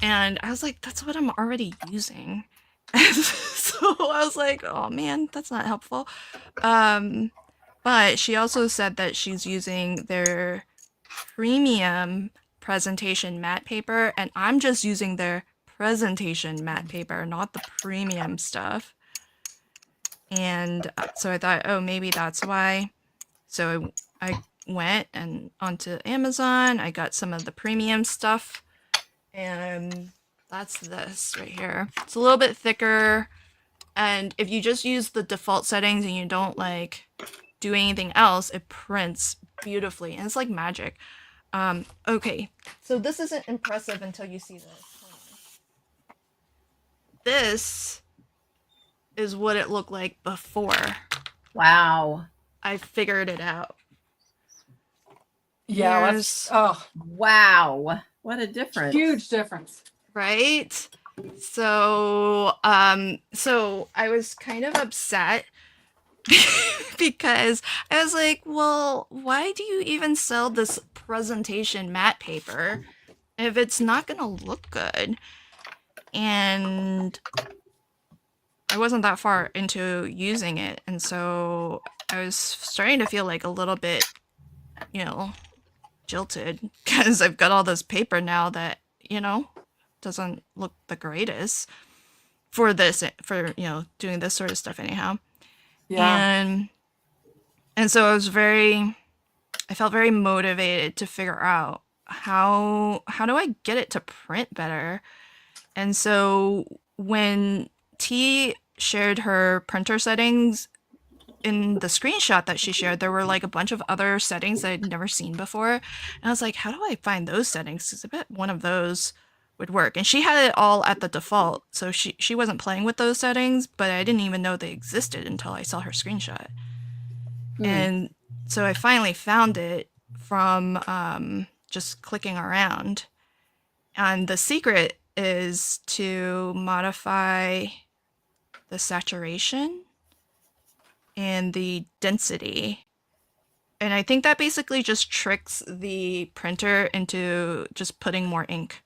[SPEAKER 1] And I was like, that's what I'm already using. So I was like, oh man, that's not helpful. But she also said that she's using their premium presentation matte paper, and I'm just using their presentation matte paper, not the premium stuff. And so I thought, oh, maybe that's why. So I went and onto Amazon. I got some of the premium stuff, and that's this right here. It's a little bit thicker, and if you just use the default settings and you don't like do anything else, it prints beautifully, and it's like magic. Okay, so this isn't impressive until you see this. Hold on. This is what it looked like before
[SPEAKER 3] Wow.
[SPEAKER 1] I figured it out.
[SPEAKER 4] Yeah,
[SPEAKER 1] Here's-
[SPEAKER 3] Wow. What a difference.
[SPEAKER 4] huge difference.
[SPEAKER 1] right? So I was kind of upset because I was like, well, why do you even sell this presentation matte paper if it's not gonna look good? And I wasn't that far into using it, and so I was starting to feel like a little bit, jilted, because I've got all this paper now that, doesn't look the greatest for doing this sort of stuff anyhow.
[SPEAKER 4] Yeah.
[SPEAKER 1] And so I felt very motivated to figure out how do I get it to print better. And so when T shared her printer settings, in the screenshot that she shared, there were like a bunch of other settings that I'd never seen before. And I was like, how do I find those settings? Because I bet one of those would work. And she had it all at the default. So she wasn't playing with those settings, but I didn't even know they existed until I saw her screenshot. And so I finally found it from just clicking around. And the secret is to modify the saturation and the density. And I think that basically just tricks the printer into just putting more ink.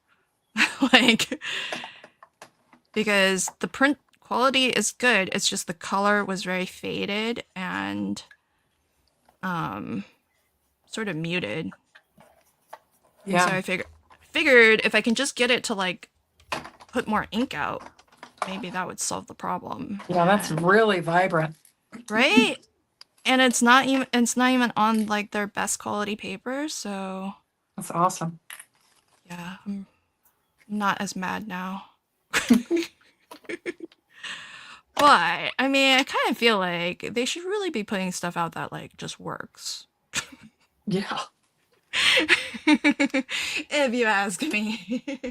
[SPEAKER 1] Like, because the print quality is good, it's just the color was very faded and sort of muted.
[SPEAKER 4] Yeah.
[SPEAKER 1] So I figured if I can just get it to like put more ink out, maybe that would solve the problem.
[SPEAKER 4] Yeah, that's really vibrant.
[SPEAKER 1] Right? And it's not even on like their best quality paper, so
[SPEAKER 4] That's awesome.
[SPEAKER 1] yeah, I'm not as mad now. But I mean, I kind of feel like they should really be putting stuff out that like just works.
[SPEAKER 4] Yeah.
[SPEAKER 1] If you ask me.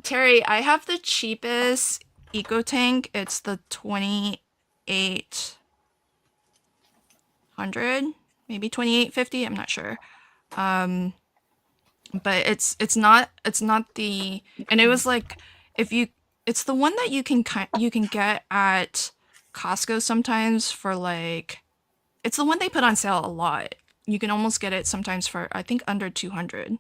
[SPEAKER 1] Terry, I have the cheapest eco tank. It's the 2800, maybe 2850. I'm not sure. But it's not the, and it was like, it's the one that you can get at Costco sometimes for like, it's the one they put on sale a lot. You can almost get it sometimes for, I think, under 200.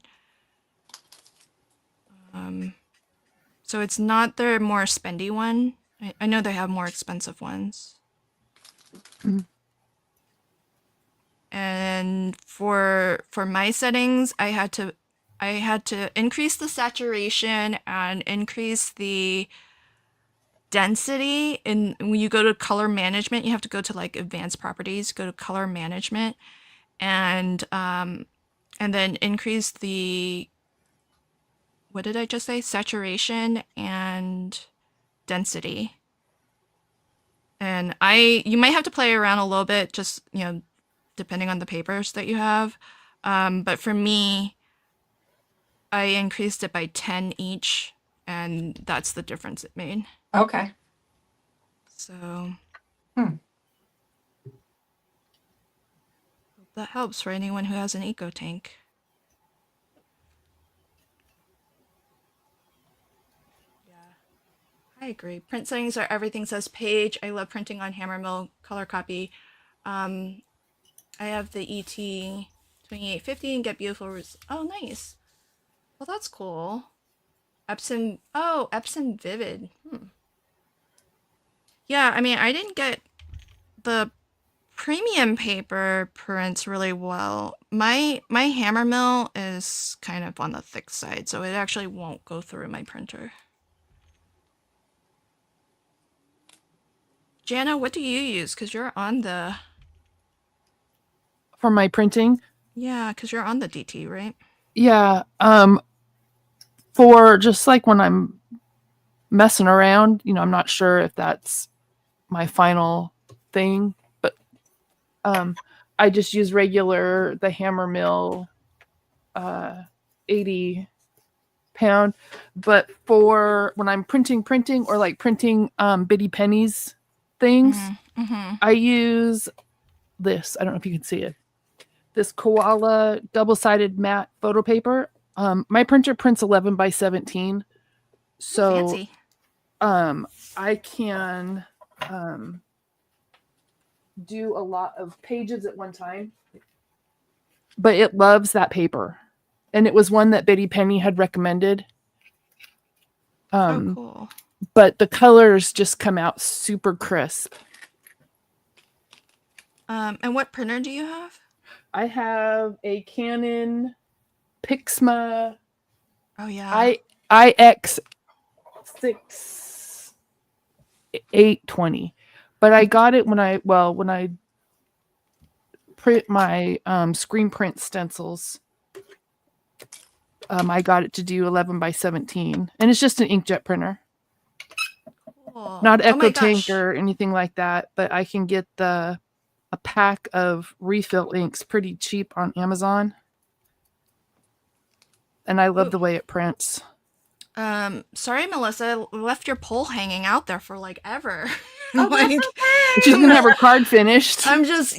[SPEAKER 1] So it's not their more spendy one. I know they have more expensive ones. And for my settings, I had to increase the saturation and increase the density. And when you go to color management, you have to go to like advanced properties, go to color management, and then increase the, what did I just say? Saturation and density. And you might have to play around a little bit, just, depending on the papers that you have. But for me, I increased it by 10 each, and that's the difference it made.
[SPEAKER 4] Okay.
[SPEAKER 1] So that helps for anyone who has an eco tank. I agree. Print settings are everything, says Paige. I love printing on Hammermill color copy. I have the ET 2850 and get beautiful results. Oh, nice. Well, that's cool. Epson Vivid. Yeah, I mean, I didn't get the premium paper prints really well. My Hammermill is kind of on the thick side, so it actually won't go through my printer. Jana, what do you use? Because you're on the...
[SPEAKER 2] For my printing?
[SPEAKER 1] Yeah, because you're on the DT, right?
[SPEAKER 2] Yeah. For just like when I'm messing around, I'm not sure if that's my final thing, but I just use the Hammermill 80 pound. But for when I'm printing or like printing bitty pennies things, I use this. I don't know if you can see it. This Koala double-sided matte photo paper. My printer prints 11 by 17, so
[SPEAKER 1] fancy.
[SPEAKER 2] I can do a lot of pages at one time. But it loves that paper, and it was one that Bitty Penny had recommended.
[SPEAKER 1] Oh, cool.
[SPEAKER 2] But the colors just come out super crisp.
[SPEAKER 1] And what printer do you have?
[SPEAKER 2] I have a Canon Pixma.
[SPEAKER 1] Oh yeah.
[SPEAKER 2] IX 6820, but I got it when I print my screen print stencils. I got it to do 11 by 17, and it's just an inkjet printer. Not
[SPEAKER 1] Oh my
[SPEAKER 2] Eco Tank
[SPEAKER 1] gosh.
[SPEAKER 2] or anything like that, but I can get a pack of refill inks pretty cheap on Amazon. And I love
[SPEAKER 1] Ooh.
[SPEAKER 2] the way it prints.
[SPEAKER 1] Sorry, Melissa, left your pole hanging out there for like ever.
[SPEAKER 3] Oh, that's
[SPEAKER 1] Like,
[SPEAKER 2] She's
[SPEAKER 3] okay.
[SPEAKER 2] gonna have her card finished.
[SPEAKER 1] I'm just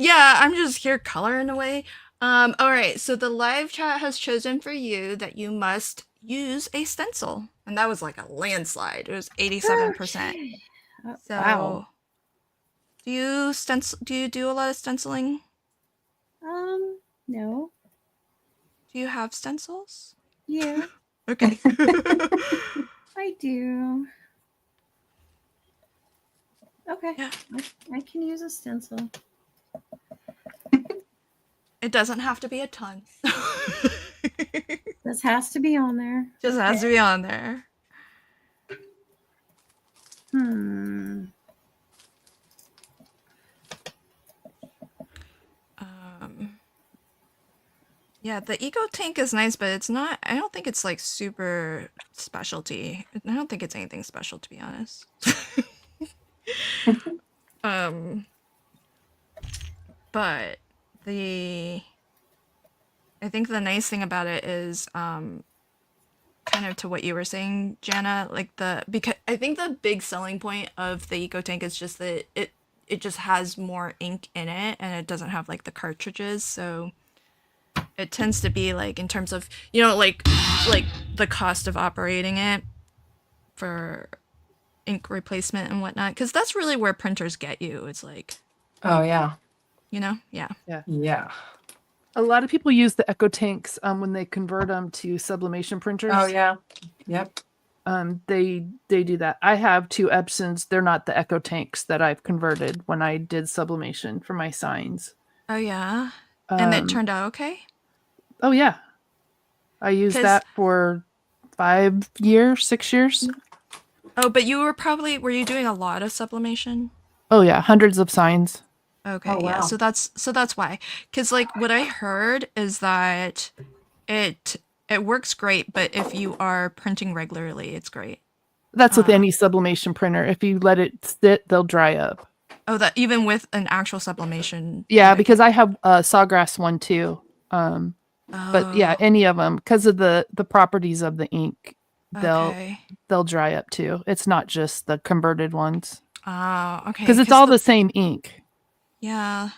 [SPEAKER 1] here coloring away. All right, so the live chat has chosen for you that you must use a stencil. And that was like a landslide. It was 87%.
[SPEAKER 3] Okay.
[SPEAKER 1] So
[SPEAKER 3] Wow.
[SPEAKER 1] do you do a lot of stenciling?
[SPEAKER 3] No.
[SPEAKER 1] Do you have stencils?
[SPEAKER 3] Yeah,
[SPEAKER 1] Okay.
[SPEAKER 3] I do. Okay.
[SPEAKER 1] Yeah.
[SPEAKER 3] I can use a stencil.
[SPEAKER 1] It doesn't have to be a ton.
[SPEAKER 3] This has to be on there.
[SPEAKER 1] Just has to be on there.
[SPEAKER 3] Hmm.
[SPEAKER 1] Yeah, the Eco Tank is nice, but it's not. I don't think it's like super specialty. I don't think it's anything special, to be honest. um, but I think the nice thing about it is kind of to what you were saying, Jana. Like because I think the big selling point of the Eco Tank is just that it just has more ink in it, and it doesn't have like the cartridges, so. It tends to be like in terms of like the cost of operating it for ink replacement and whatnot, because that's really where printers get you. It's like
[SPEAKER 4] Oh yeah.
[SPEAKER 1] yeah.
[SPEAKER 4] Yeah.
[SPEAKER 2] A lot of people use the Eco Tanks when they convert them to sublimation printers.
[SPEAKER 4] Oh yeah. Yep.
[SPEAKER 2] They do that. I have 2 Epsons. They're not the Eco Tanks that I've converted when I did sublimation for my signs.
[SPEAKER 1] Oh yeah. And it
[SPEAKER 2] Um,
[SPEAKER 1] turned out okay.
[SPEAKER 2] Oh yeah, I used
[SPEAKER 1] 'Cause-
[SPEAKER 2] that for 5 years, 6 years.
[SPEAKER 1] Oh, but were you doing a lot of sublimation?
[SPEAKER 2] Oh yeah, hundreds of signs.
[SPEAKER 1] Okay,
[SPEAKER 4] Oh,
[SPEAKER 1] yeah.
[SPEAKER 4] wow.
[SPEAKER 1] So that's why. Because like what I heard is that it works great, but if you are printing regularly, it's great.
[SPEAKER 2] That's with any sublimation printer. If you let it sit, they'll dry up.
[SPEAKER 1] Oh, that even with an actual sublimation.
[SPEAKER 2] Yeah,
[SPEAKER 1] like-
[SPEAKER 2] because I have a Sawgrass one too. But yeah,
[SPEAKER 1] Oh,
[SPEAKER 2] any of them, because of the properties of the ink,
[SPEAKER 1] okay.
[SPEAKER 2] they'll dry up too. It's not just the converted ones,
[SPEAKER 1] Oh, okay.
[SPEAKER 2] because it's all the same ink.
[SPEAKER 1] Yeah,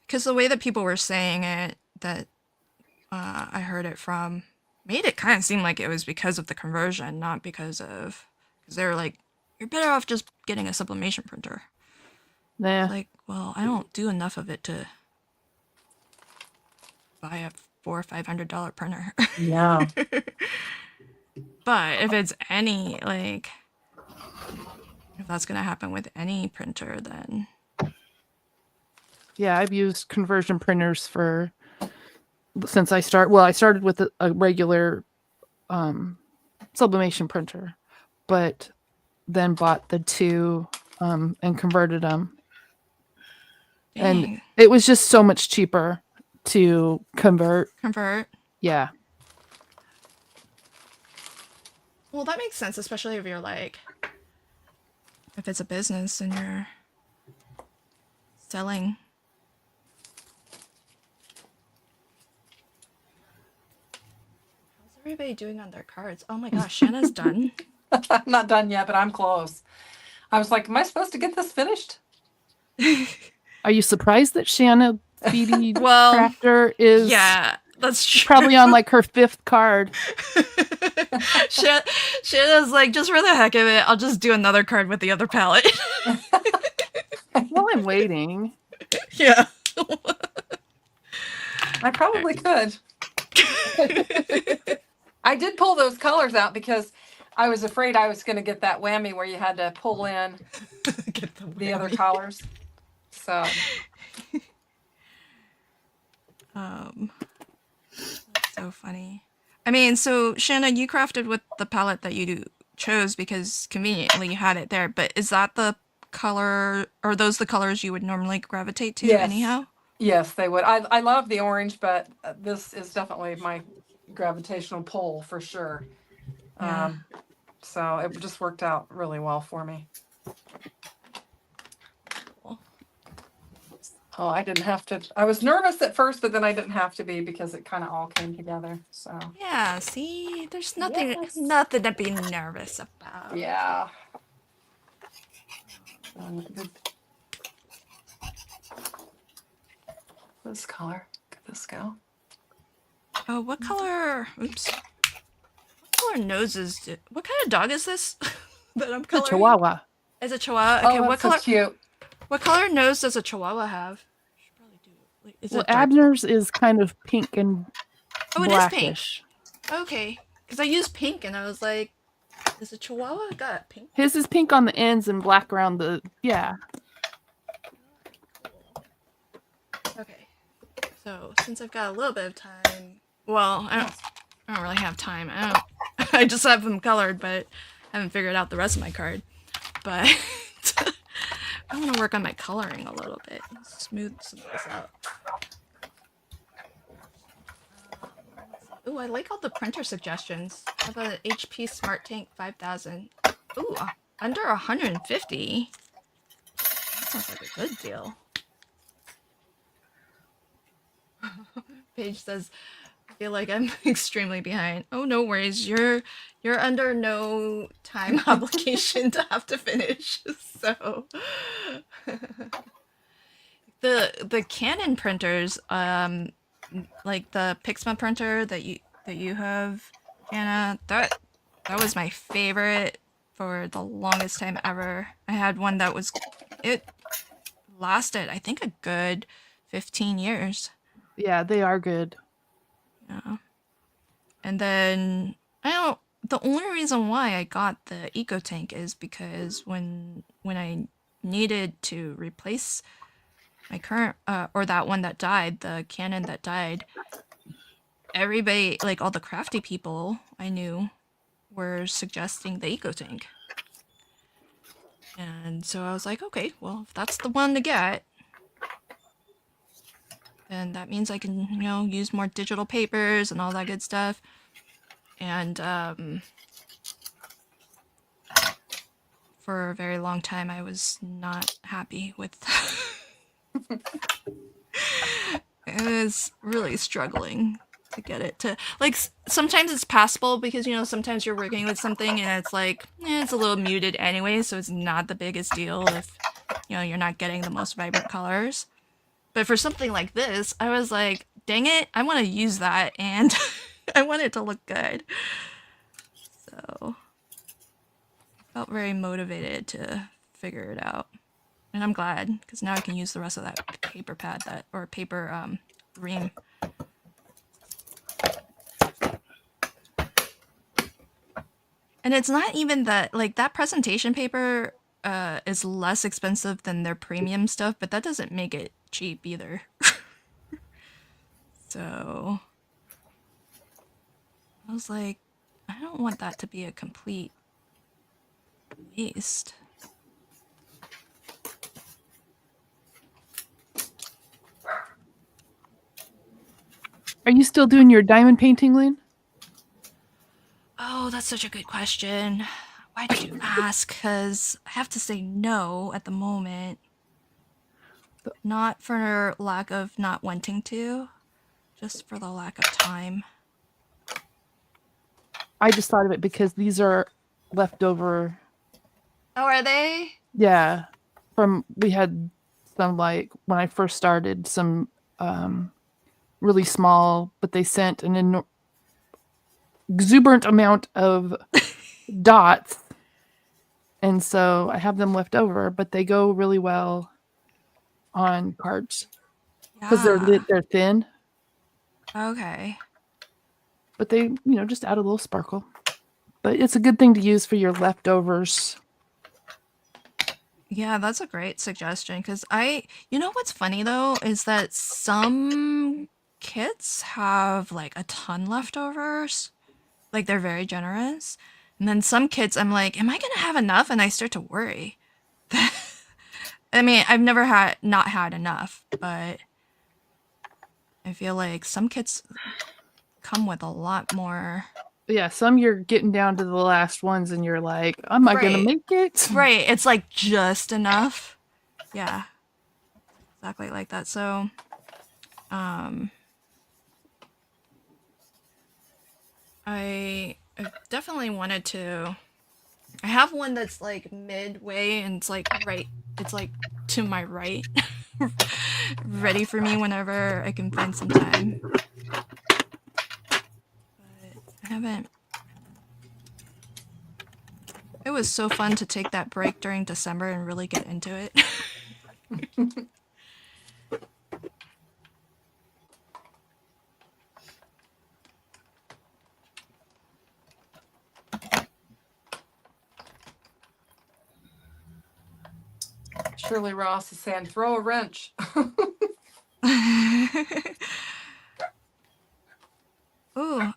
[SPEAKER 1] because the way that people were saying it, that I heard it from, made it kind of seem like it was because of the conversion, not because they were like, you're better off just getting a sublimation printer.
[SPEAKER 2] Yeah,
[SPEAKER 1] Like, well, I don't do enough of it to buy a $400 or $500 printer.
[SPEAKER 4] Yeah.
[SPEAKER 1] But if it's any, like, if that's gonna happen with any printer, then
[SPEAKER 2] yeah. I've used conversion printers since I started with a regular sublimation printer, but then bought the 2 and converted them. And
[SPEAKER 1] dang,
[SPEAKER 2] it was just so much cheaper to convert.
[SPEAKER 1] convert.
[SPEAKER 2] Yeah.
[SPEAKER 1] Well, that makes sense, especially if you're like, if it's a business and you're selling. How's everybody doing on their cards? Oh my gosh, Shanna's done.
[SPEAKER 4] I'm not done yet, but I'm close. I was like, am I supposed to get this finished?
[SPEAKER 2] Are you surprised that Shanna Beatty
[SPEAKER 1] Well,
[SPEAKER 2] Crafter is
[SPEAKER 1] Yeah, that's true.
[SPEAKER 2] probably on like her 5th card?
[SPEAKER 1] Shanna's like, just for the heck of it, I'll just do another card with the other palette.
[SPEAKER 2] Well, I'm waiting.
[SPEAKER 1] Yeah.
[SPEAKER 4] I probably could. I did pull those colors out because I was afraid I was going to get that whammy where you had to pull in
[SPEAKER 1] Get
[SPEAKER 4] the other colors. So
[SPEAKER 1] That's so funny. I mean, so Shanna, you crafted with the palette that you chose because conveniently you had it there, but is that the color, or those the colors you would normally gravitate to
[SPEAKER 4] Yes.
[SPEAKER 1] anyhow?
[SPEAKER 4] yes, they would. I love the orange, but this is definitely my gravitational pull for sure.
[SPEAKER 1] Yeah.
[SPEAKER 4] So it just worked out really well for me. Oh, I didn't have to. I was nervous at first, but then I didn't have to be because it kind of all came together. So
[SPEAKER 1] Yeah, see, there's
[SPEAKER 4] Yes.
[SPEAKER 1] nothing to be nervous about.
[SPEAKER 4] yeah. This color. Could this go?
[SPEAKER 1] Oh, what color? Oops. What color noses? What kind of dog is this that I'm
[SPEAKER 2] It's a
[SPEAKER 1] coloring?
[SPEAKER 2] Chihuahua.
[SPEAKER 1] Is it Chihuahua?
[SPEAKER 4] Oh,
[SPEAKER 1] Okay,
[SPEAKER 4] that's
[SPEAKER 1] what
[SPEAKER 4] so
[SPEAKER 1] color?
[SPEAKER 4] cute.
[SPEAKER 1] What color nose does a Chihuahua have? I should probably do. Like, is
[SPEAKER 2] Well,
[SPEAKER 1] it dark?
[SPEAKER 2] Abner's is kind of pink and
[SPEAKER 1] Oh, it is pink.
[SPEAKER 2] blackish.
[SPEAKER 1] Okay, because I used pink and I was like, is a Chihuahua got pink?
[SPEAKER 2] His is pink on the ends and black around the, yeah.
[SPEAKER 1] Okay, so since I've got a little bit of time, well, I don't really have time. I just have them colored, but I haven't figured out the rest of my card. But I want to work on my coloring a little bit, smooth some of this out. Ooh, I like all the printer suggestions. How about an HP Smart Tank 5000? Ooh, under 150. That sounds like a good deal. Paige says, I feel like I'm extremely behind. Oh, no worries. You're under no time obligation to have to finish. So the Canon printers, like the Pixma printer that you have, Anna, that was my favorite for the longest time ever. I had one that was, it lasted, I think, a good 15 years.
[SPEAKER 2] Yeah, they are good.
[SPEAKER 1] Yeah. And then the only reason why I got the Eco Tank is because when I needed to replace my current or that one that died, the Canon that died, everybody, like all the crafty people I knew, were suggesting the Eco Tank. And so I was like, okay, well, if that's the one to get, then that means I can, use more digital papers and all that good stuff. And for a very long time, I was not happy with I was really struggling to get it to, like, sometimes it's passable because, sometimes you're working with something and it's like, it's a little muted anyway, so it's not the biggest deal if, you're not getting the most vibrant colors. But for something like this, I was like, dang it, I want to use that and I want it to look good. So I felt very motivated to figure it out. And I'm glad, because now I can use the rest of that paper pad or paper ream. And it's not even that, like, that presentation paper is less expensive than their premium stuff, but that doesn't make it cheap either. So I was like, I don't want that to be a complete waste.
[SPEAKER 2] Are you still doing your diamond painting, Lynn?
[SPEAKER 1] Oh, that's such a good question. Why did you ask? Because I have to say no at the moment. Not for lack of not wanting to, just for the lack of time.
[SPEAKER 2] I just thought of it because these are leftover.
[SPEAKER 1] Oh, are they?
[SPEAKER 2] Yeah. We had some, like, when I first started, some really small, but they sent an exuberant amount of dots. And so I have them left over, but they go really well on cards because they're thin,
[SPEAKER 1] Okay.
[SPEAKER 2] but they, just add a little sparkle. But it's a good thing to use for your leftovers.
[SPEAKER 1] Yeah, that's a great suggestion because what's funny though is that some kits have like a ton leftovers, like they're very generous, and then some kits I'm like, am I gonna have enough? And I start to worry. I mean, I've never not had enough, but I feel like some kits come with a lot more.
[SPEAKER 2] Yeah, some you're getting down to the last ones and you're like, am I going to
[SPEAKER 1] Right.
[SPEAKER 2] make it?
[SPEAKER 1] Right. It's like just enough. Yeah. Exactly like that. So, I definitely wanted to. I have one that's like midway and it's like it's like to my right. Ready for me whenever I can find some time. But I haven't. It was so fun to take that break during December and really get into it.
[SPEAKER 4] Shirley Ross is saying, throw a wrench.
[SPEAKER 1] Ooh,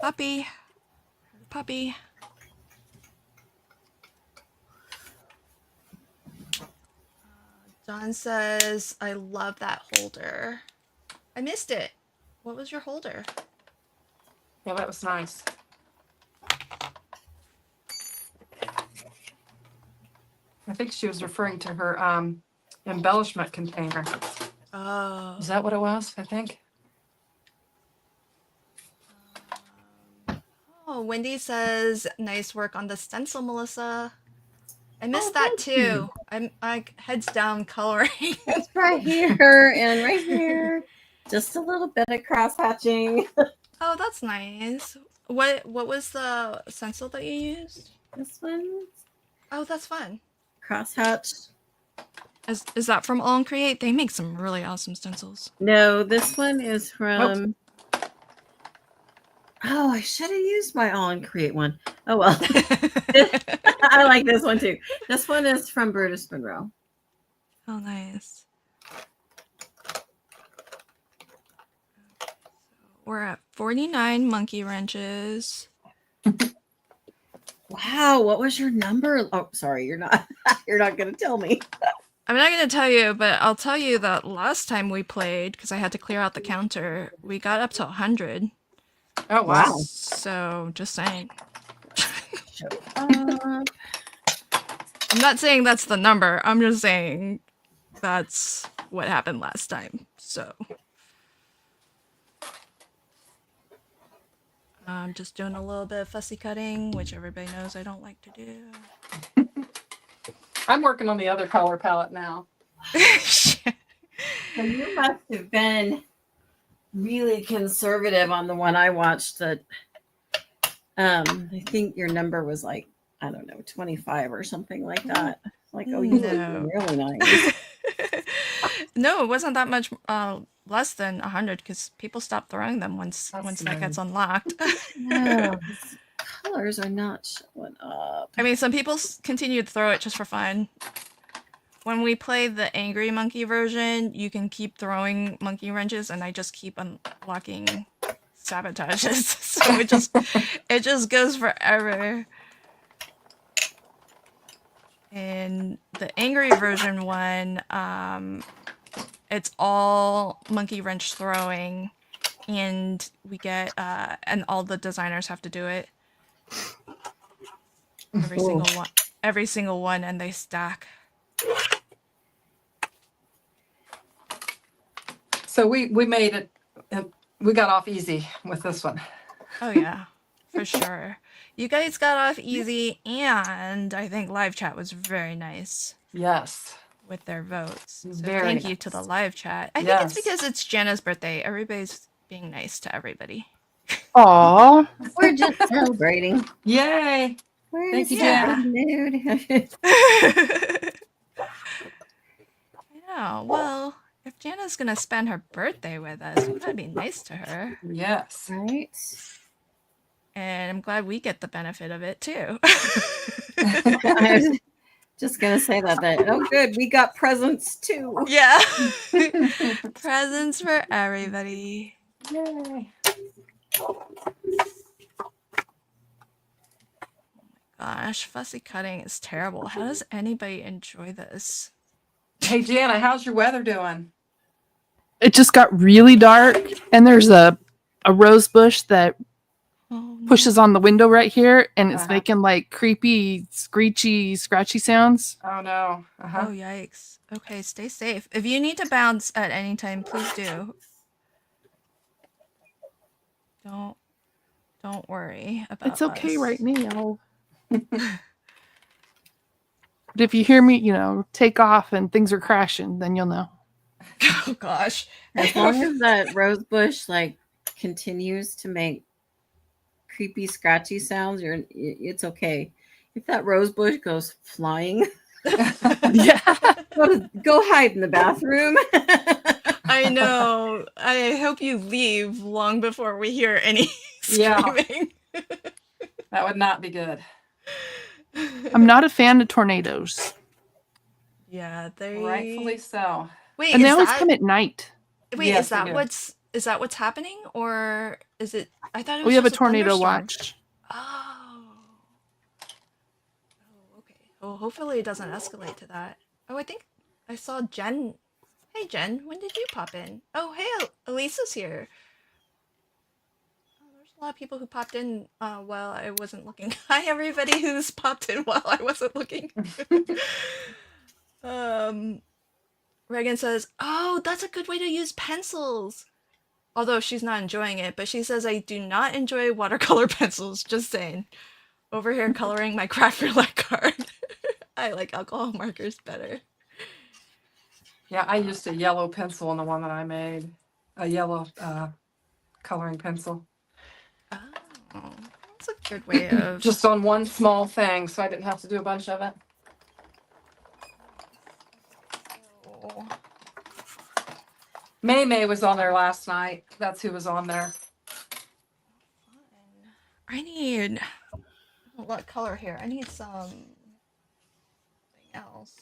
[SPEAKER 1] puppy. Puppy. John says, I love that holder. I missed it. What was your holder?
[SPEAKER 4] Yeah, that was nice. I think she was referring to her embellishment container.
[SPEAKER 1] Oh.
[SPEAKER 4] Is that what it was? I think.
[SPEAKER 1] Oh, Wendy says, nice work on the stencil, Melissa. I missed
[SPEAKER 3] Oh,
[SPEAKER 1] that
[SPEAKER 3] thank you.
[SPEAKER 1] too. I'm heads down coloring.
[SPEAKER 3] That's right here and right here. Just a little bit of cross hatching.
[SPEAKER 1] Oh, that's nice. What was the stencil that you used?
[SPEAKER 3] This one,
[SPEAKER 1] Oh, that's fun.
[SPEAKER 3] cross hatch.
[SPEAKER 1] Is that from All and Create? They make some really awesome stencils.
[SPEAKER 3] No, this one is from. Oh, I should have used my All and Create one. Oh well. I like this one too. This one is from Brutus Monroe.
[SPEAKER 1] Oh, nice. We're at 49 monkey wrenches.
[SPEAKER 3] Wow, what was your number? Oh, sorry, you're not. You're not going to tell me.
[SPEAKER 1] I'm not going to tell you, but I'll tell you that last time we played, because I had to clear out the counter, we got up to 100.
[SPEAKER 4] Oh, wow.
[SPEAKER 1] So, just saying.
[SPEAKER 3] Uh,
[SPEAKER 1] I'm not saying that's the number. I'm just saying that's what happened last time. So, I'm just doing a little bit of fussy cutting, which everybody knows I don't like to do.
[SPEAKER 4] I'm working on the other color palette now.
[SPEAKER 3] so you must have been really conservative on the one I watched. That I think your number was like, I don't know, 25 or something like that. Like, oh, you
[SPEAKER 1] No.
[SPEAKER 3] were really nice.
[SPEAKER 1] No, it wasn't that much less than 100 because people stop throwing them once that gets unlocked.
[SPEAKER 3] No, colors are not showing up.
[SPEAKER 1] I mean, some people continue to throw it just for fun. When we play the angry monkey version, you can keep throwing monkey wrenches, and I just keep unlocking sabotages. So it just goes forever. In the angry version one, it's all monkey wrench throwing, and we get and all the designers have to do it. Every single one, and they stack.
[SPEAKER 4] So we made it. We got off easy with this one.
[SPEAKER 1] Oh yeah, for sure. You guys got off easy, and I think live chat was very nice.
[SPEAKER 4] Yes.
[SPEAKER 1] With their votes. So
[SPEAKER 4] Very
[SPEAKER 1] thank you
[SPEAKER 4] nice.
[SPEAKER 1] to the live chat. I think it's because it's Jenna's birthday. Everybody's being nice to everybody.
[SPEAKER 2] Aw.
[SPEAKER 3] We're just celebrating.
[SPEAKER 4] Yay.
[SPEAKER 3] We're
[SPEAKER 4] Thank you,
[SPEAKER 1] Yeah.
[SPEAKER 3] Mood.
[SPEAKER 1] I know. Well, if Jana's gonna spend her birthday with us, we gotta be nice to her.
[SPEAKER 4] Yes.
[SPEAKER 3] Right.
[SPEAKER 1] And I'm glad we get the benefit of it too.
[SPEAKER 3] I was just gonna say that. Oh, good, we got presents too.
[SPEAKER 1] Yeah. Presents for everybody.
[SPEAKER 4] Yay.
[SPEAKER 1] Gosh, fussy cutting is terrible. How does anybody enjoy this?
[SPEAKER 4] Hey, Jana, how's your weather doing?
[SPEAKER 2] It just got really dark, and there's a rose bush that
[SPEAKER 1] Oh,
[SPEAKER 2] pushes
[SPEAKER 1] no.
[SPEAKER 2] on the window right here, and it's
[SPEAKER 4] Uh-huh.
[SPEAKER 2] making like creepy, screechy, scratchy sounds.
[SPEAKER 4] Oh no.
[SPEAKER 1] Oh,
[SPEAKER 4] Uh-huh.
[SPEAKER 1] yikes. Okay, stay safe. If you need to bounce at any time, please do. Don't don't worry about
[SPEAKER 2] It's okay right
[SPEAKER 1] us.
[SPEAKER 2] now. But if you hear me, take off and things are crashing, then you'll know.
[SPEAKER 1] Oh gosh.
[SPEAKER 3] As long as that rose bush like continues to make creepy, scratchy sounds, it's okay. If that rose bush goes flying,
[SPEAKER 2] Yeah.
[SPEAKER 3] go hide in the bathroom.
[SPEAKER 1] I know. I hope you leave long before we hear any
[SPEAKER 4] Yeah.
[SPEAKER 1] screaming.
[SPEAKER 4] That would not be good.
[SPEAKER 2] I'm not a fan of tornadoes.
[SPEAKER 1] Yeah,
[SPEAKER 4] Rightfully so.
[SPEAKER 1] Wait,
[SPEAKER 2] And they
[SPEAKER 1] is
[SPEAKER 2] always
[SPEAKER 1] that
[SPEAKER 2] come at night.
[SPEAKER 4] Yes, they do.
[SPEAKER 1] is that what's happening, or is it? I thought it was
[SPEAKER 2] We have a
[SPEAKER 1] just
[SPEAKER 2] tornado
[SPEAKER 1] thunderstorm.
[SPEAKER 2] watch.
[SPEAKER 1] Oh. Oh, okay. Oh, hopefully it doesn't escalate to that. Oh, I think I saw Jen. Hey, Jen, when did you pop in? Oh, hey, Elisa's here. Oh, there's a lot of people who popped in while I wasn't looking. Hi, everybody who's popped in while I wasn't looking. um, Reagan says, "Oh, that's a good way to use pencils." Although she's not enjoying it, but she says, "I do not enjoy watercolor pencils." Just saying. Over here coloring my craft roulette card. I like alcohol markers better.
[SPEAKER 4] Yeah, I used a yellow pencil in the one that I made. A yellow coloring pencil.
[SPEAKER 1] Oh, that's a good way of
[SPEAKER 4] Just on one small thing, so I didn't have to do a bunch of it.
[SPEAKER 1] So,
[SPEAKER 4] May was on there last night. That's who was on there.
[SPEAKER 1] fun. I need a lot of color here. I need something else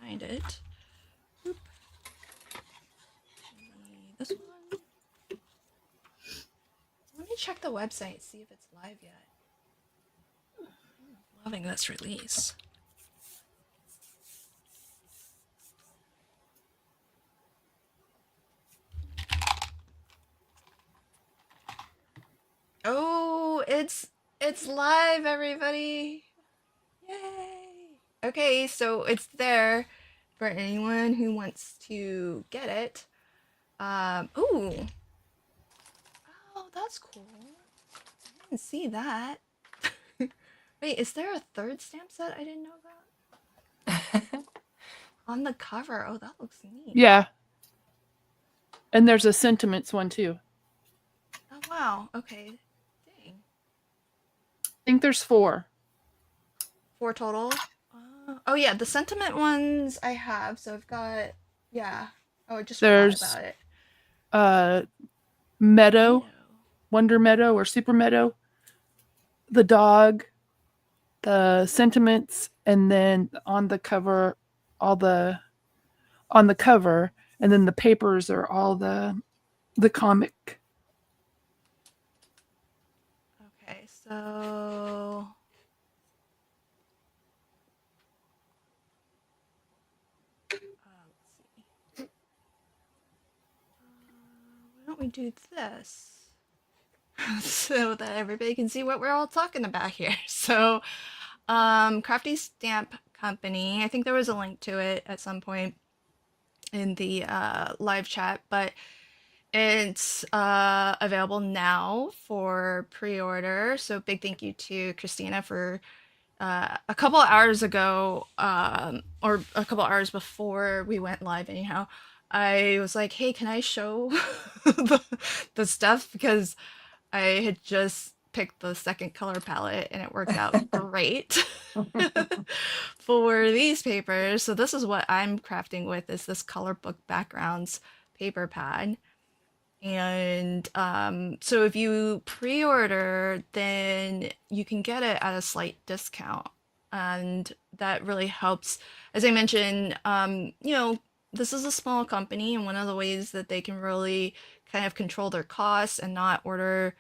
[SPEAKER 1] behind it. Oop. Maybe this one. Let me check the website, see if it's live yet. I'm loving this release. Oh, it's live, everybody. Yay. Okay, so it's there for anyone who wants to get it. Ooh. Oh, that's cool. I didn't see that. Wait, is there a third stamp set? I didn't know that. On the cover. Oh, that looks neat.
[SPEAKER 2] Yeah. And there's a sentiments one too.
[SPEAKER 1] Oh, wow. Okay. Dang.
[SPEAKER 2] I think there's 4.
[SPEAKER 1] 4 total. Oh, yeah. The sentiment ones I have. So I've got, yeah. Oh, I just
[SPEAKER 2] There's
[SPEAKER 1] forgot about it.
[SPEAKER 2] Meadow,
[SPEAKER 1] Neato.
[SPEAKER 2] Wonder Meadow or Super Meadow, the dog, the sentiments, and then on the cover, and then the papers are all the comic.
[SPEAKER 1] Okay, so let's see. Why don't we do this so that everybody can see what we're all talking about here? So, Crafty Stamp Company. I think there was a link to it at some point in the live chat, but it's available now for pre-order. So big thank you to Christina for a couple hours ago, or a couple hours before we went live anyhow, I was like, hey, can I show the stuff? Because I had just picked the second color palette and it worked out great for these papers. So this is what I'm crafting with, is this color book backgrounds paper pad. And so if you pre-order, then you can get it at a slight discount. And that really helps. As I mentioned, this is a small company, and one of the ways that they can really kind of control their costs and not order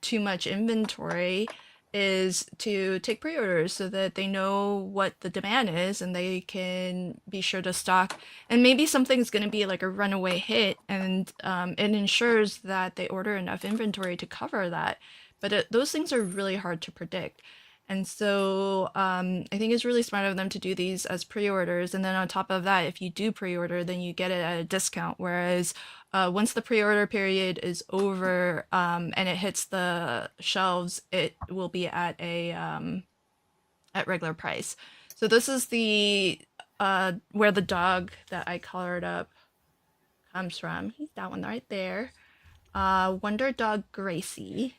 [SPEAKER 1] too much inventory is to take pre-orders so that they know what the demand is and they can be sure to stock. And maybe something's going to be like a runaway hit, and it ensures that they order enough inventory to cover that but those things are really hard to predict. And so I think it's really smart of them to do these as pre-orders. And then on top of that, if you do pre-order, then you get it at a discount. Whereas once the pre-order period is over and it hits the shelves, it will be at a at regular price. So this is the where the dog that I colored up comes from. He's that one right there. Wonder Dog Gracie.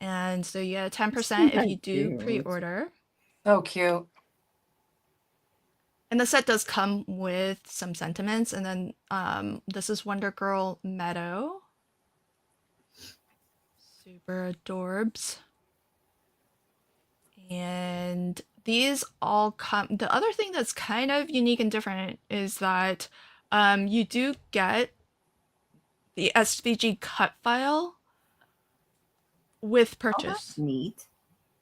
[SPEAKER 1] And so you get 10% if you do
[SPEAKER 3] Cute.
[SPEAKER 1] pre-order.
[SPEAKER 4] So cute.
[SPEAKER 1] And the set does come with some sentiments. And then this is Wonder Girl Meadow. Super adorbs. And these all come. The other thing that's kind of unique and different is that you do get the SVG cut file with
[SPEAKER 3] Oh, that's
[SPEAKER 1] purchase.
[SPEAKER 3] neat.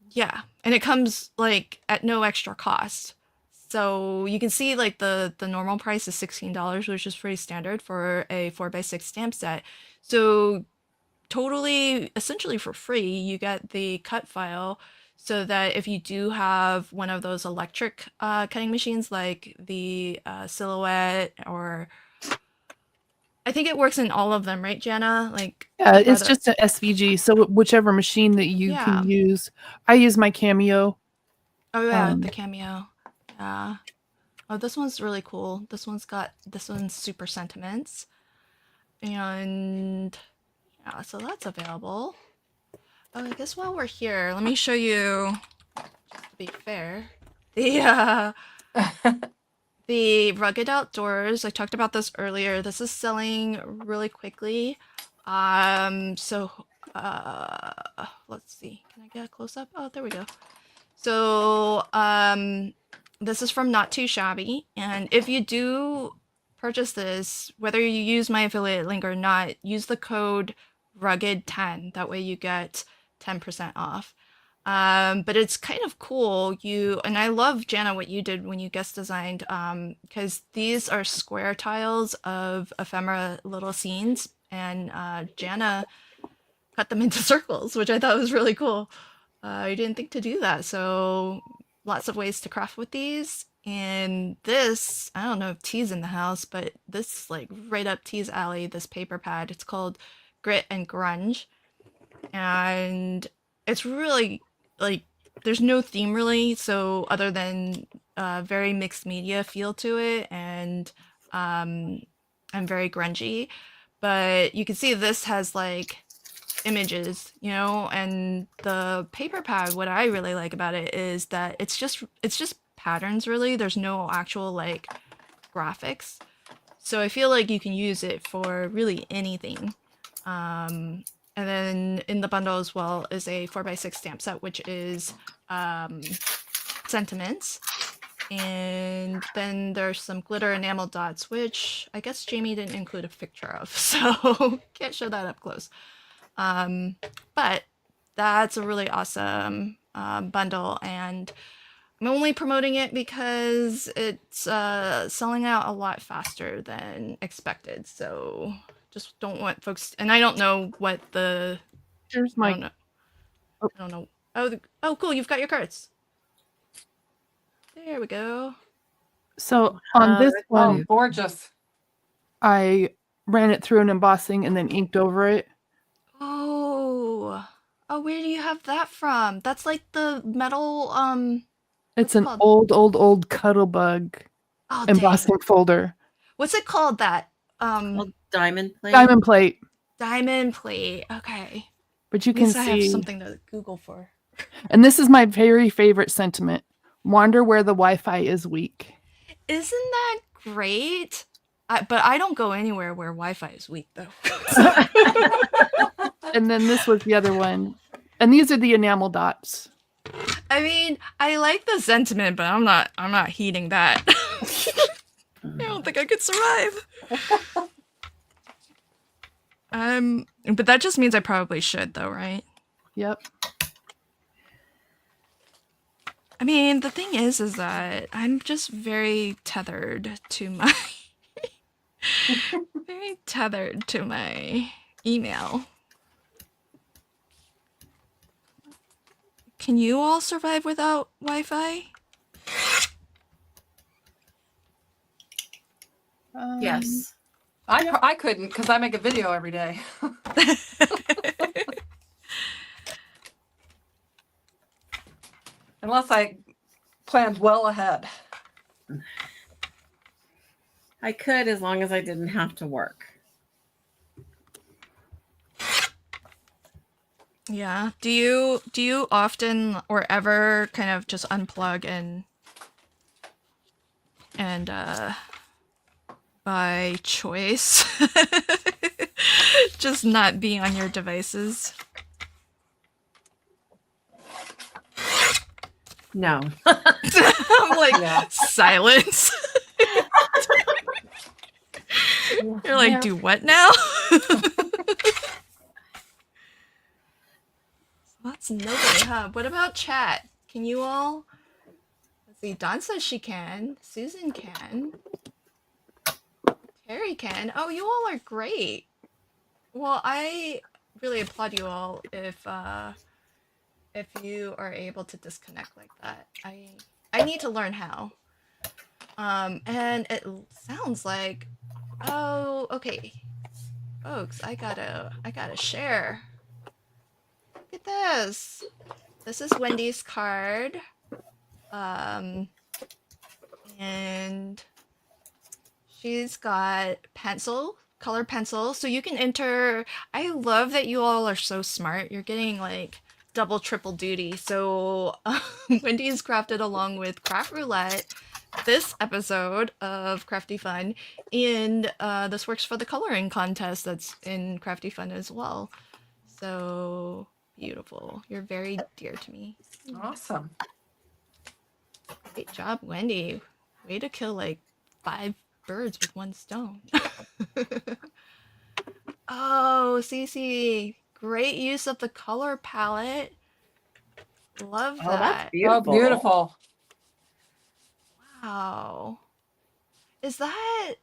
[SPEAKER 1] Yeah, and it comes like at no extra cost. So you can see like the normal price is $16, which is pretty standard for a 4x6 stamp set. So totally, essentially for free, you get the cut file so that if you do have one of those electric cutting machines like the Silhouette, or I think it works in all of them, right, Jana? Like,
[SPEAKER 2] Yeah, it's
[SPEAKER 1] rather,
[SPEAKER 2] just an SVG. So whichever machine that you
[SPEAKER 1] yeah.
[SPEAKER 2] can use. I use my Cameo.
[SPEAKER 1] Oh yeah,
[SPEAKER 2] Um,
[SPEAKER 1] the Cameo. Yeah. Oh, this one's really cool. This one's super sentiments. And yeah, so that's available. Oh, I guess while we're here, let me show you, just to be fair, the Rugged Outdoors. I talked about this earlier. This is selling really quickly. So let's see. Can I get a close up? Oh, there we go. So this is from Not Too Shabby, and if you do purchase this, whether you use my affiliate link or not, use the code RUGGED10. That way you get 10% off. But it's kind of cool. And I love, Jana, what you did when you guest designed, because these are square tiles of ephemera little scenes, and Jana cut them into circles, which I thought was really cool. I didn't think to do that, so lots of ways to craft with these. And this, I don't know if T's in the house, but this like right up T's alley, this paper pad. It's called Grit and Grunge, and it's really like there's no theme really, so other than very mixed media feel to it, and very grungy. But you can see this has like images, and the paper pad, what I really like about it is that it's just patterns really. There's no actual like graphics. So I feel like you can use it for really anything. And then in the bundle as well is a 4x6 stamp set, which is sentiments. And then there's some glitter enamel dots, which I guess Jamie didn't include a picture of, so can't show that up close. But that's a really awesome bundle, and I'm only promoting it because it's selling out a lot faster than expected. So just don't want folks, and I don't know what the.
[SPEAKER 2] here's
[SPEAKER 1] I
[SPEAKER 2] my.
[SPEAKER 1] don't know. I don't know. Oh, cool! You've got your cards. There we go.
[SPEAKER 2] So on this
[SPEAKER 3] that's
[SPEAKER 2] one,
[SPEAKER 4] Oh, gorgeous.
[SPEAKER 2] I ran it through an embossing and then inked over it.
[SPEAKER 1] Oh, where do you have that from? That's like the metal.
[SPEAKER 2] It's
[SPEAKER 1] What's it
[SPEAKER 2] an
[SPEAKER 1] called?
[SPEAKER 2] old Cuttlebug
[SPEAKER 1] Oh, dang.
[SPEAKER 2] embossing folder.
[SPEAKER 1] What's it called? That
[SPEAKER 3] Oh, diamond plate.
[SPEAKER 2] Diamond plate.
[SPEAKER 1] diamond plate. Okay.
[SPEAKER 2] But you
[SPEAKER 1] At
[SPEAKER 2] can
[SPEAKER 1] least I have
[SPEAKER 2] see,
[SPEAKER 1] something to Google for.
[SPEAKER 2] and this is my very favorite sentiment. Wander where the Wi-Fi is weak.
[SPEAKER 1] Isn't that great? But I don't go anywhere where Wi-Fi is weak, though.
[SPEAKER 2] And then this was the other one. And these are the enamel dots.
[SPEAKER 1] I mean, I like the sentiment, but I'm not heeding that. I don't think I could survive. But that just means I probably should, though, right?
[SPEAKER 2] Yep.
[SPEAKER 1] I mean, the thing is that I'm just very tethered to my email. Can you all survive without Wi-Fi?
[SPEAKER 3] Yes.
[SPEAKER 4] I couldn't because I make a video every day. Unless I planned well ahead.
[SPEAKER 3] I could as long as I didn't have to work.
[SPEAKER 1] Yeah. Do you often or ever kind of just unplug and by choice just not being on your devices?
[SPEAKER 3] No.
[SPEAKER 1] I'm like
[SPEAKER 4] Yeah.
[SPEAKER 1] silence. You're like,
[SPEAKER 4] Yeah.
[SPEAKER 1] do what now? That's nobody, huh? What about chat? Can you all? Let's see. Dawn says she can. Susan can. Terry can. Oh, you all are great. Well, I really applaud you all if you are able to disconnect like that. I need to learn how. And it sounds like, oh, okay, folks, I gotta share. Look at this. This is Wendy's card. And she's got color pencil, so you can enter. I love that you all are so smart. You're getting like double, triple duty. So Wendy's crafted along with Craft Roulette this episode of Crafty Fun, and this works for the coloring contest that's in Crafty Fun as well. So beautiful. You're very dear to me.
[SPEAKER 4] Awesome.
[SPEAKER 1] Great job, Wendy. Way to kill like 5 birds with 1 stone. Oh, Cece, great use of the color palette. Love
[SPEAKER 3] Oh, that's
[SPEAKER 1] that.
[SPEAKER 3] beautiful.
[SPEAKER 4] Oh, beautiful.
[SPEAKER 1] Wow. Is that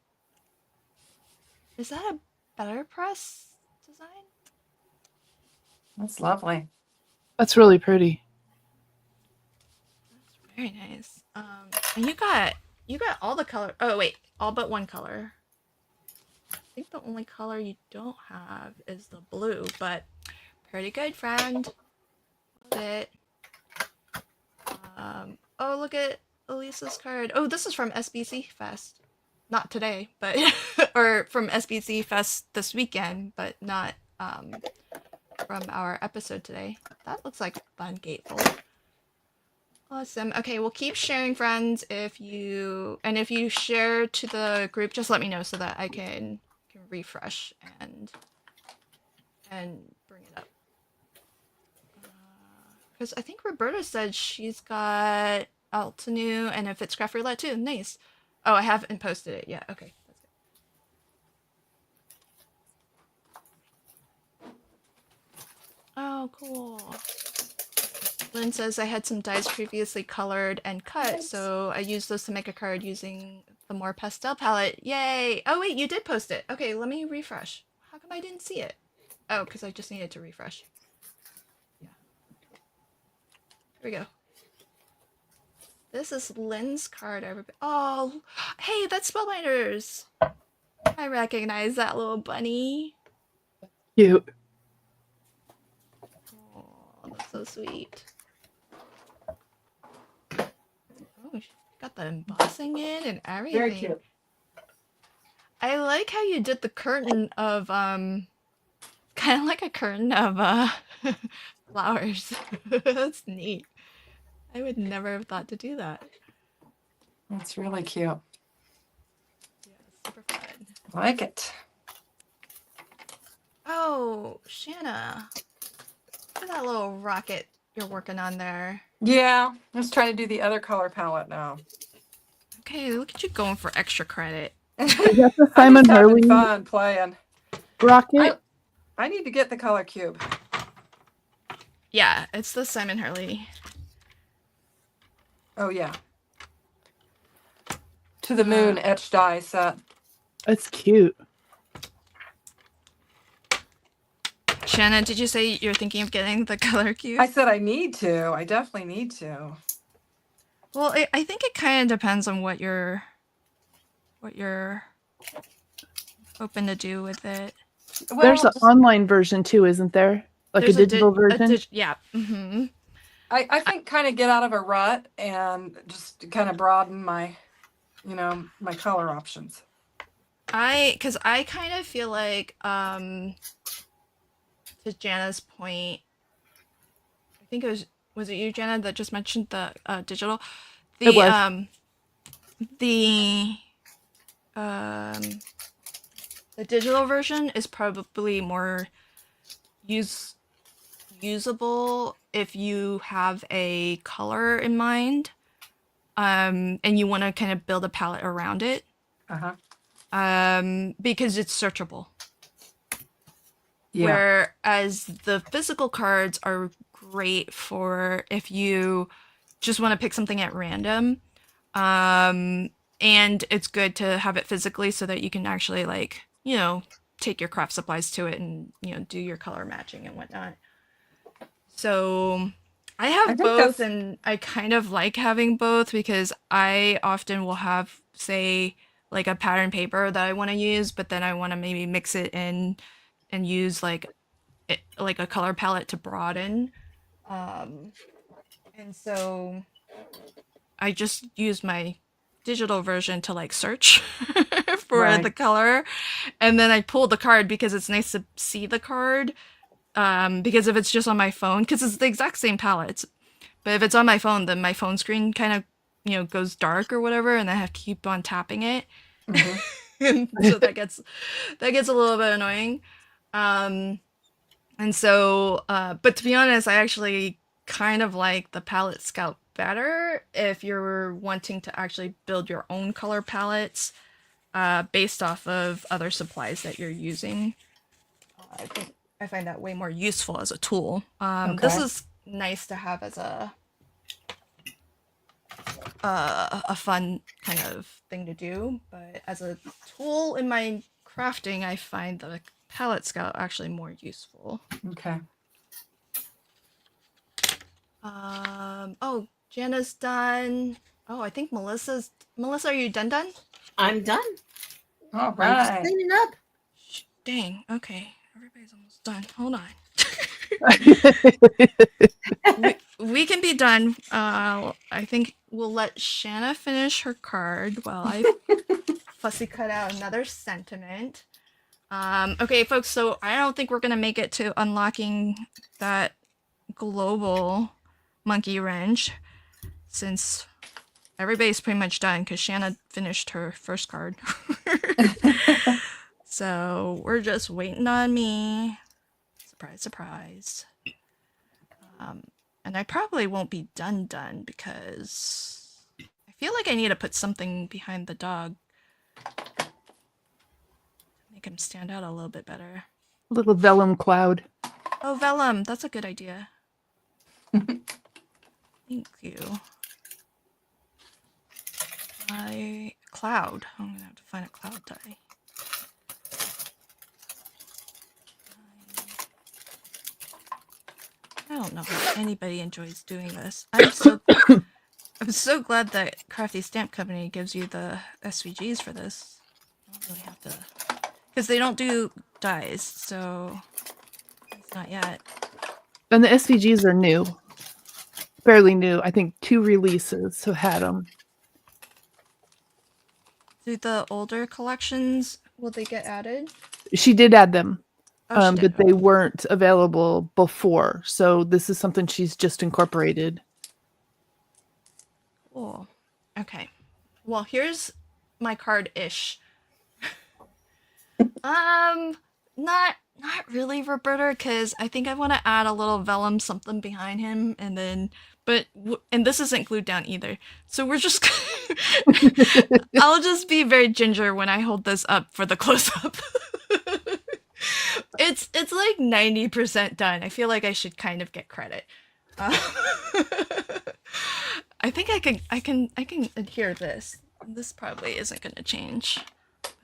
[SPEAKER 1] a better press design?
[SPEAKER 4] That's lovely.
[SPEAKER 2] That's really pretty.
[SPEAKER 1] That's very nice. And you got all the color. Oh wait, all but 1 color. I think the only color you don't have is the blue, but pretty good, friend. Love it. Oh, look at Elisa's card. Oh, this is from SBC Fest. Not today, but or from SBC Fest this weekend, but not from our episode today. That looks like a fun gatefold. Awesome. Okay, we'll keep sharing, friends. If you share to the group, just let me know so that I can refresh and bring it up. Because I think Roberta said she's got Altanu and if it's Craft Roulette too. Nice. Oh, I haven't posted it yet. Okay, that's good. Oh, cool. Lynn says I had some dies previously colored and cut, so I used those to make a card using the more pastel palette. Yay! Oh wait, you did post it. Okay, let me refresh. How come I didn't see it? Oh, because I just needed to refresh. Yeah. Here we go. This is Lynn's card. Everybody. Oh, hey, that's Spellbinders. I recognize that little bunny.
[SPEAKER 2] Cute.
[SPEAKER 1] Oh, that's so sweet. Oh, she got the embossing in and everything.
[SPEAKER 4] Very cute.
[SPEAKER 1] I like how you did the curtain of kind of like a curtain of flowers. That's neat. I would never have thought to do that.
[SPEAKER 4] That's really cute.
[SPEAKER 1] Yeah, super fun.
[SPEAKER 4] I like it.
[SPEAKER 1] Oh, Shanna. Look at that little rocket you're working on there.
[SPEAKER 4] Yeah, I was trying to do the other color palette now.
[SPEAKER 1] Okay, look at you going for extra credit.
[SPEAKER 2] Is that the
[SPEAKER 4] I'm
[SPEAKER 2] Simon
[SPEAKER 4] just having
[SPEAKER 2] Hurley
[SPEAKER 4] fun playing.
[SPEAKER 2] rocket?
[SPEAKER 4] I need to get the color cube.
[SPEAKER 1] Yeah, it's the Simon Hurley.
[SPEAKER 4] Oh yeah. To the moon etched die set.
[SPEAKER 2] That's cute.
[SPEAKER 1] Shannon, did you say you're thinking of getting the color cube?
[SPEAKER 4] I said I need to. I definitely need to.
[SPEAKER 1] Well, I think it kind of depends on what you're hoping to do with it.
[SPEAKER 4] Well,
[SPEAKER 2] There's an
[SPEAKER 4] just-
[SPEAKER 2] online version too, isn't there? Like
[SPEAKER 1] There's
[SPEAKER 2] a digital version?
[SPEAKER 1] yeah. Mm-hmm.
[SPEAKER 4] I think kind of get out of a rut and just kind of broaden my, my color options.
[SPEAKER 1] Because I kind of feel like, to Jana's point, I think it was it you, Jana, that just mentioned the digital?
[SPEAKER 2] It was.
[SPEAKER 1] The um, the digital version is probably more usable if you have a color in mind, and you want to kind of build a palette around it.
[SPEAKER 4] Uh-huh.
[SPEAKER 1] Because it's searchable.
[SPEAKER 4] Yeah.
[SPEAKER 1] Whereas the physical cards are great for if you just want to pick something at random. And it's good to have it physically so that you can actually take your craft supplies to it and, do your color matching and whatnot. So I have
[SPEAKER 4] think
[SPEAKER 1] both,
[SPEAKER 4] that's-
[SPEAKER 1] and I kind of like having both because I often will have, say, like a pattern paper that I want to use, but then I want to maybe mix it in and use like a color palette to broaden. And so I just use my digital version to like search for
[SPEAKER 4] Right.
[SPEAKER 1] the color, and then I pull the card because it's nice to see the card. Because if it's just on my phone, because it's the exact same palettes, but if it's on my phone, then my phone screen kind of goes dark or whatever, and I have to keep on tapping it.
[SPEAKER 4] Mhm.
[SPEAKER 1] And so that gets a little bit annoying. And so but to be honest, I actually kind of like the palette scout better if you're wanting to actually build your own color palettes based off of other supplies that you're using. I find that way more useful as a tool. This
[SPEAKER 4] Okay.
[SPEAKER 1] is nice to have as a fun kind of thing to do, but as a tool in my crafting, I find the palette scout actually more useful.
[SPEAKER 4] Okay.
[SPEAKER 1] Oh, Jana's done. Oh, I think Melissa, are you done?
[SPEAKER 3] I'm done.
[SPEAKER 4] All
[SPEAKER 3] I'm just
[SPEAKER 4] right.
[SPEAKER 3] cleaning up.
[SPEAKER 1] Dang, okay. Everybody's almost done. Hold on. we can be done. I think we'll let Shanna finish her card while I fussy cut out another sentiment. Okay, folks, so I don't think we're gonna make it to unlocking that global monkey wrench since everybody's pretty much done because Shanna finished her first card. So we're just waiting on me. Surprise, surprise. And I probably won't be done because I feel like I need to put something behind the dog to make him stand out a little bit better.
[SPEAKER 2] Little vellum cloud.
[SPEAKER 1] Oh, vellum, that's a good idea. Thank you. Cloud. I'm gonna have to find a cloud die. I don't know how anybody enjoys doing this. I'm so glad that Crafty Stamp Company gives you the SVGs for this. I don't really have to, because they don't do dies, so it's not yet.
[SPEAKER 2] And the SVGs are new. Fairly new. I think 2 releases have had them.
[SPEAKER 1] Do the older collections, will they get added?
[SPEAKER 2] She did add them,
[SPEAKER 1] Oh, she did.
[SPEAKER 2] but they weren't available before. So this is something she's just incorporated.
[SPEAKER 1] Cool. Okay. Well, here's my card-ish. Not really, Roberta, because I think I want to add a little vellum something behind him, and then, and this isn't glued down either. So we're just, I'll just be very ginger when I hold this up for the close-up. It's like 90% done. I feel like I should kind of get credit. I think I can adhere this. This probably isn't going to change.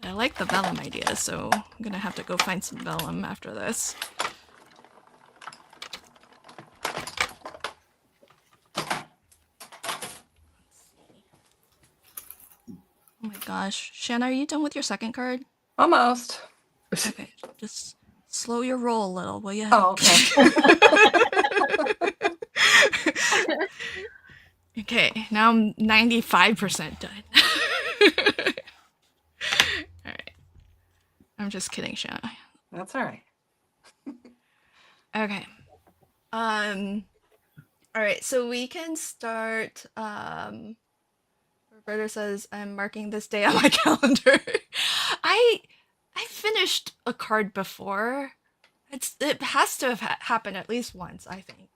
[SPEAKER 1] But I like the vellum idea, so I'm going to have to go find some vellum after this. Oh my gosh. Shanna, are you done with your second card?
[SPEAKER 4] Almost.
[SPEAKER 1] Okay, just slow your roll a little, will you?
[SPEAKER 4] Oh, okay.
[SPEAKER 1] Okay, now I'm 95% done. All right. I'm just kidding, Shanna.
[SPEAKER 4] That's all right.
[SPEAKER 1] Okay. All right, so we can start. Roberta says, I'm marking this day on my calendar. I I finished a card before. It has to have happened at least once, I think.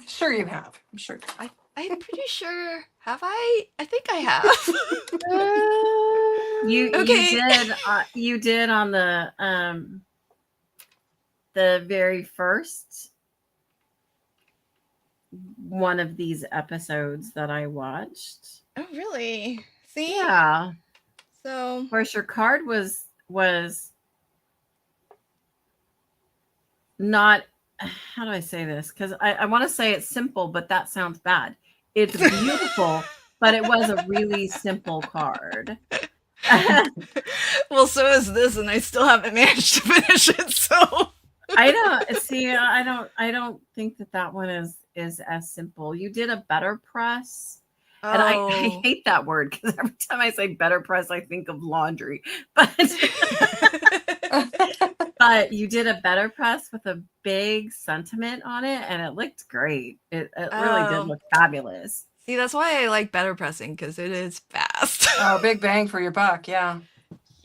[SPEAKER 4] Sure you have. I'm sure.
[SPEAKER 1] I'm pretty sure. Have I? I think I have.
[SPEAKER 3] You
[SPEAKER 1] Okay.
[SPEAKER 3] you did on the very first one of these episodes that I watched.
[SPEAKER 1] Oh, really? See?
[SPEAKER 3] Yeah.
[SPEAKER 1] So,
[SPEAKER 3] Of course, your card was not, how do I say this? Because I want to say it's simple, but that sounds bad. It's beautiful, but it was a really simple card.
[SPEAKER 1] well, so is this, and I still haven't managed to finish it. So,
[SPEAKER 3] I don't think that one is as simple. You did a better press. And I
[SPEAKER 1] oh,
[SPEAKER 3] hate that word because every time I say better press, I think of laundry. But but you did a better press with a big sentiment on it, and it looked great. It really did
[SPEAKER 1] Oh.
[SPEAKER 3] look fabulous.
[SPEAKER 1] See, that's why I like better pressing, because it is fast.
[SPEAKER 4] Oh, big bang for your buck. Yeah.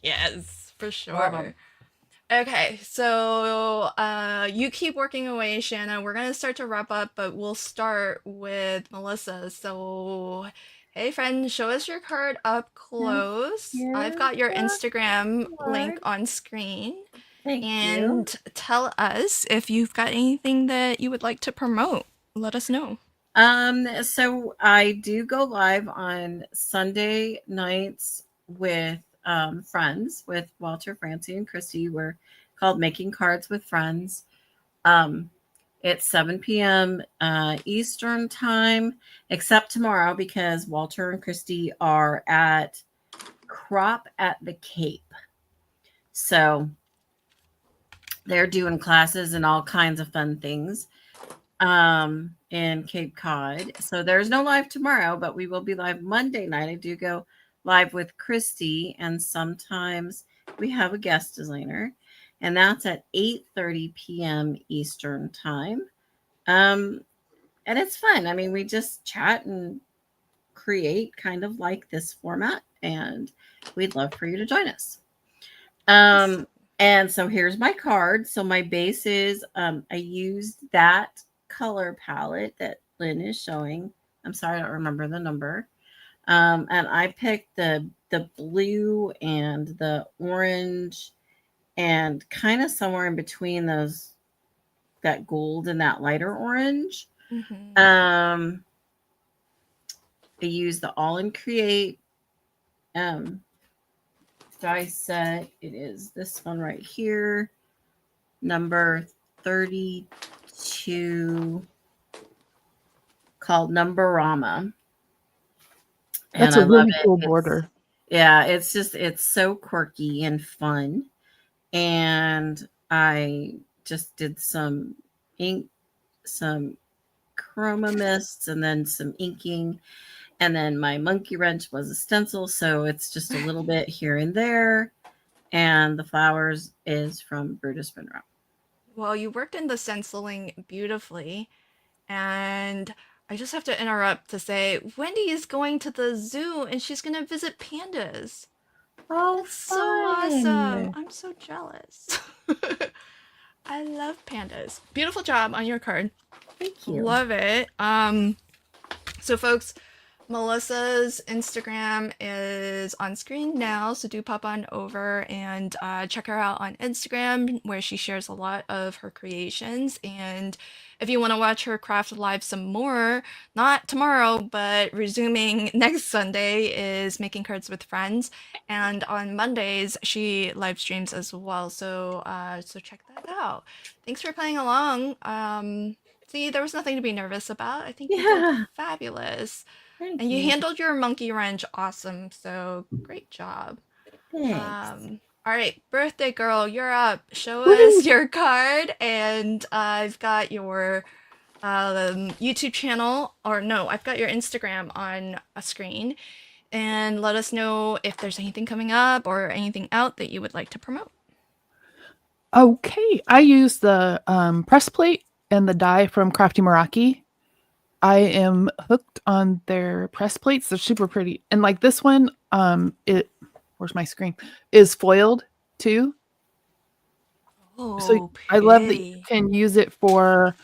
[SPEAKER 1] Yes, for
[SPEAKER 4] Love 'em.
[SPEAKER 1] sure. Okay, so you keep working away, Shanna. We're gonna start to wrap up, but we'll start with Melissa. So, hey, friend, show us your card up close. I've got your
[SPEAKER 3] Here's
[SPEAKER 1] Instagram
[SPEAKER 3] the
[SPEAKER 1] link
[SPEAKER 3] card.
[SPEAKER 1] on screen.
[SPEAKER 3] Thank you.
[SPEAKER 1] And tell us if you've got anything that you would like to promote. Let us know.
[SPEAKER 3] So I do go live on Sunday nights with friends with Walter, Francie, and Christy. We're called Making Cards with Friends. It's 7 p.m. Eastern time, except tomorrow because Walter and Christy are at Crop at the Cape. So they're doing classes and all kinds of fun things in Cape Cod. So there's no live tomorrow, but we will be live Monday night. I do go live with Christy, and sometimes we have a guest designer, and that's at 8:30 p.m. Eastern time. And it's fun. I mean, we just chat and create kind of like this format, and we'd love for you to join us. And so here's my card. So my base is I used that color palette that Lynn is showing. I'm sorry, I don't remember the number. And I picked the blue and the orange and kind of somewhere in between those, that gold and that lighter orange.
[SPEAKER 1] Mm-hmm.
[SPEAKER 3] I used the All in Create die set. It is this one right here, number 32, called Numberama.
[SPEAKER 2] That's
[SPEAKER 3] And
[SPEAKER 2] a
[SPEAKER 3] I love
[SPEAKER 2] really
[SPEAKER 3] it.
[SPEAKER 2] cool border.
[SPEAKER 3] Yeah, it's so quirky and fun. And I just did some ink, some chroma mists, and then some inking. And then my monkey wrench was a stencil, so it's just a little bit here and there. And the flowers is from Brutus Monroe.
[SPEAKER 1] Well, you worked in the stenciling beautifully, and I just have to interrupt to say Wendy is going to the zoo and she's going to visit pandas.
[SPEAKER 3] Oh,
[SPEAKER 1] That's so awesome. I'm so jealous. I love pandas. Beautiful job on your card.
[SPEAKER 3] Thank you.
[SPEAKER 1] Love it. So folks, Melissa's Instagram is on screen now, so do pop on over and check her out on Instagram, where she shares a lot of her creations. And if you want to watch her craft live some more, not tomorrow, but resuming next Sunday, is Making Cards with Friends. And on Mondays, she live streams as well. So so check that out. Thanks for playing along. See, there was nothing to be nervous about. I think you did fabulous.
[SPEAKER 3] Thank
[SPEAKER 1] And you
[SPEAKER 3] you.
[SPEAKER 1] handled your monkey wrench awesome. So great job.
[SPEAKER 3] Thanks.
[SPEAKER 1] All right, birthday girl, you're up. Show
[SPEAKER 2] Woohoo!
[SPEAKER 1] us your card, and I've got your YouTube channel, or no, I've got your Instagram on a screen, and let us know if there's anything coming up or anything out that you would like to promote.
[SPEAKER 2] Okay, I use the press plate and the die from Crafty Meraki. I am hooked on their press plates. They're super pretty. And like this one, it where's my screen? Is foiled too. So
[SPEAKER 1] Oh,
[SPEAKER 2] I love that you
[SPEAKER 1] pretty.
[SPEAKER 2] can use it for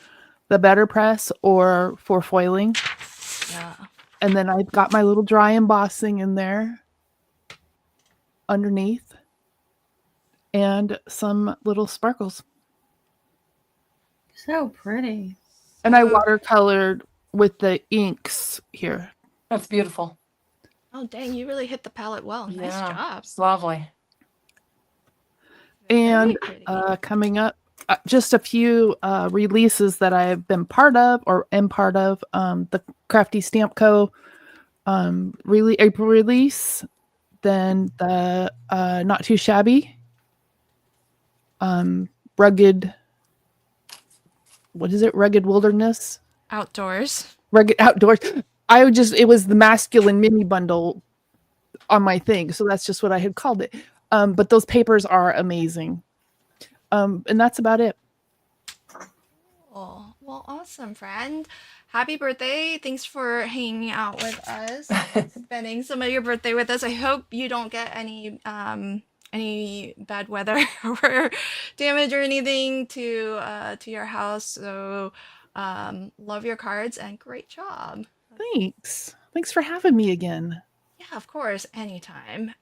[SPEAKER 2] the better press or for foiling.
[SPEAKER 1] Yeah.
[SPEAKER 2] And then I've got my little dry embossing in there underneath and some little sparkles.
[SPEAKER 3] So pretty.
[SPEAKER 2] And I
[SPEAKER 1] So,
[SPEAKER 2] watercolored with the inks here.
[SPEAKER 4] That's beautiful.
[SPEAKER 1] oh dang, you really hit the palette well. Nice
[SPEAKER 4] Yeah,
[SPEAKER 1] job.
[SPEAKER 4] it's lovely.
[SPEAKER 1] Very
[SPEAKER 2] And
[SPEAKER 1] pretty.
[SPEAKER 2] coming up, just a few releases that I've been part of or am part of. The Crafty Stamp Co. Really April release, then the Not Too Shabby, Rugged. What is it? Rugged Wilderness,
[SPEAKER 1] Outdoors.
[SPEAKER 2] Rugged Outdoors. It was the masculine mini bundle on my thing, so that's just what I had called it. But those papers are amazing. And that's about it.
[SPEAKER 1] Oh, well, awesome, friend. Happy birthday. Thanks for hanging out with us, spending some of your birthday with us. I hope you don't get any bad weather or damage or anything to your house. So love your cards and great job.
[SPEAKER 2] Thanks for having me again.
[SPEAKER 1] Yeah, of course, anytime.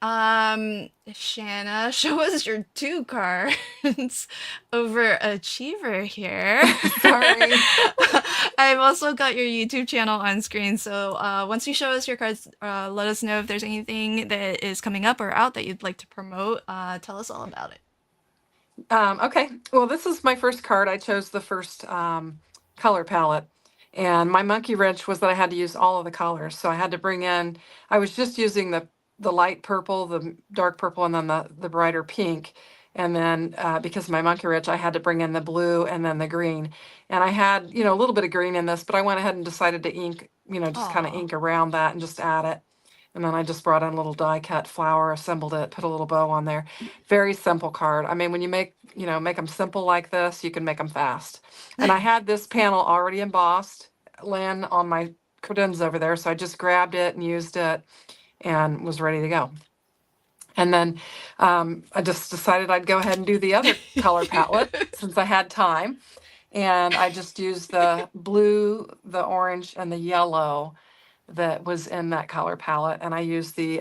[SPEAKER 1] Shanna, show us your two cards. Overachiever here.
[SPEAKER 4] Sorry.
[SPEAKER 1] I've also got your YouTube channel on screen, so once you show us your cards, let us know if there's anything that is coming up or out that you'd like to promote. Tell us all about it.
[SPEAKER 4] Okay, well, this is my first card. I chose the first color palette. And my monkey wrench was that I had to use all of the colors. So I had to bring in, I was just using the light purple, the dark purple, and then the brighter pink. And then because of my monkey wrench, I had to bring in the blue and then the green. And I had, a little bit of green in this, but I went ahead and decided to ink, just kind of
[SPEAKER 1] Aw.
[SPEAKER 4] ink around that and just add it. And then I just brought in a little die cut flower, assembled it, put a little bow on there. Very simple card. I mean, when you make them simple like this, you can make them fast. And I had this panel already embossed, laying on my credenza over there. So I just grabbed it and used it and was ready to go. And then I just decided I'd go ahead and do the other color palette since I had time. And I just used the blue, the orange, and the yellow that was in that color palette. And I used the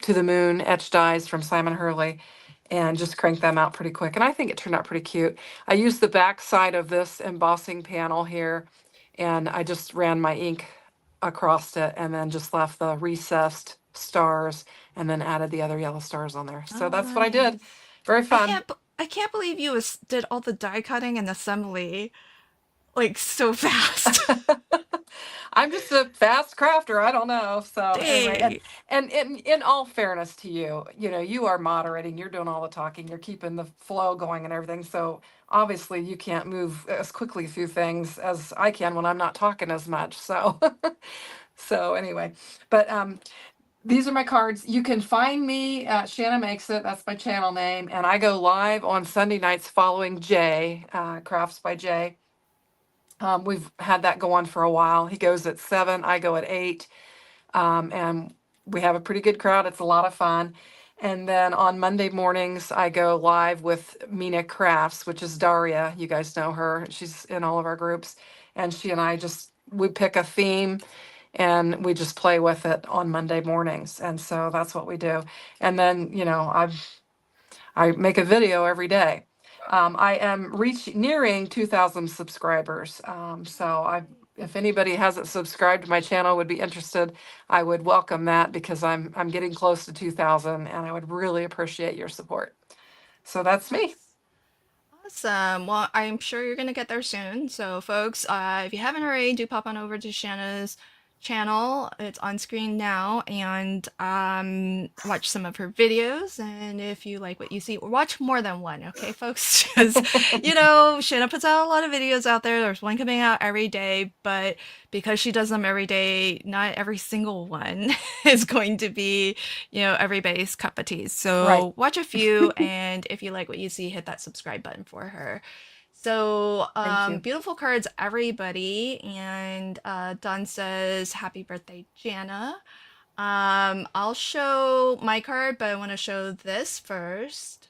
[SPEAKER 4] To the Moon etch dies from Simon Hurley and just cranked them out pretty quick. And I think it turned out pretty cute. I used the back side of this embossing panel here, and I just ran my ink across it and then just left the recessed stars and then added the other yellow stars on there. So
[SPEAKER 1] Oh,
[SPEAKER 4] that's what I did.
[SPEAKER 1] nice.
[SPEAKER 4] Very fun.
[SPEAKER 1] I can't believe you did all the die cutting and assembly like so fast.
[SPEAKER 4] I'm just a fast crafter. I don't know. So anyway,
[SPEAKER 1] Dang.
[SPEAKER 4] and in all fairness to you, you are moderating. You're doing all the talking. You're keeping the flow going and everything. So obviously, you can't move as quickly through things as I can when I'm not talking as much. So, so anyway, but these are my cards. You can find me at Shanna Makes It. That's my channel name, and I go live on Sunday nights following Jay, Crafts by Jay. We've had that go on for a while. He goes at 7, I go at 8. And we have a pretty good crowd. It's a lot of fun. And then on Monday mornings, I go live with Mina Crafts, which is Daria. You guys know her. She's in all of our groups. And she and I we pick a theme and we just play with it on Monday mornings. And so that's what we do. And then, I make a video every day. I am nearing 2,000 subscribers. If anybody hasn't subscribed to my channel, would be interested, I would welcome that because I'm getting close to 2,000, and I would really appreciate your support. So that's me.
[SPEAKER 1] Awesome. Well, I'm sure you're gonna get there soon. So, folks, if you haven't already, do pop on over to Shanna's channel. It's on screen now, and watch some of her videos. And if you like what you see, watch more than one, okay, folks? Because Shanna puts out a lot of videos out there. There's one coming out every day, but because she does them every day, not every single one is going to be, everybody's cup of tea. So
[SPEAKER 4] Right.
[SPEAKER 1] watch a few, and if you like what you see, hit that subscribe button for her. So,
[SPEAKER 4] Thank you.
[SPEAKER 1] beautiful cards, everybody. And Don says, happy birthday, Jana. I'll show my card, but I want to show this first.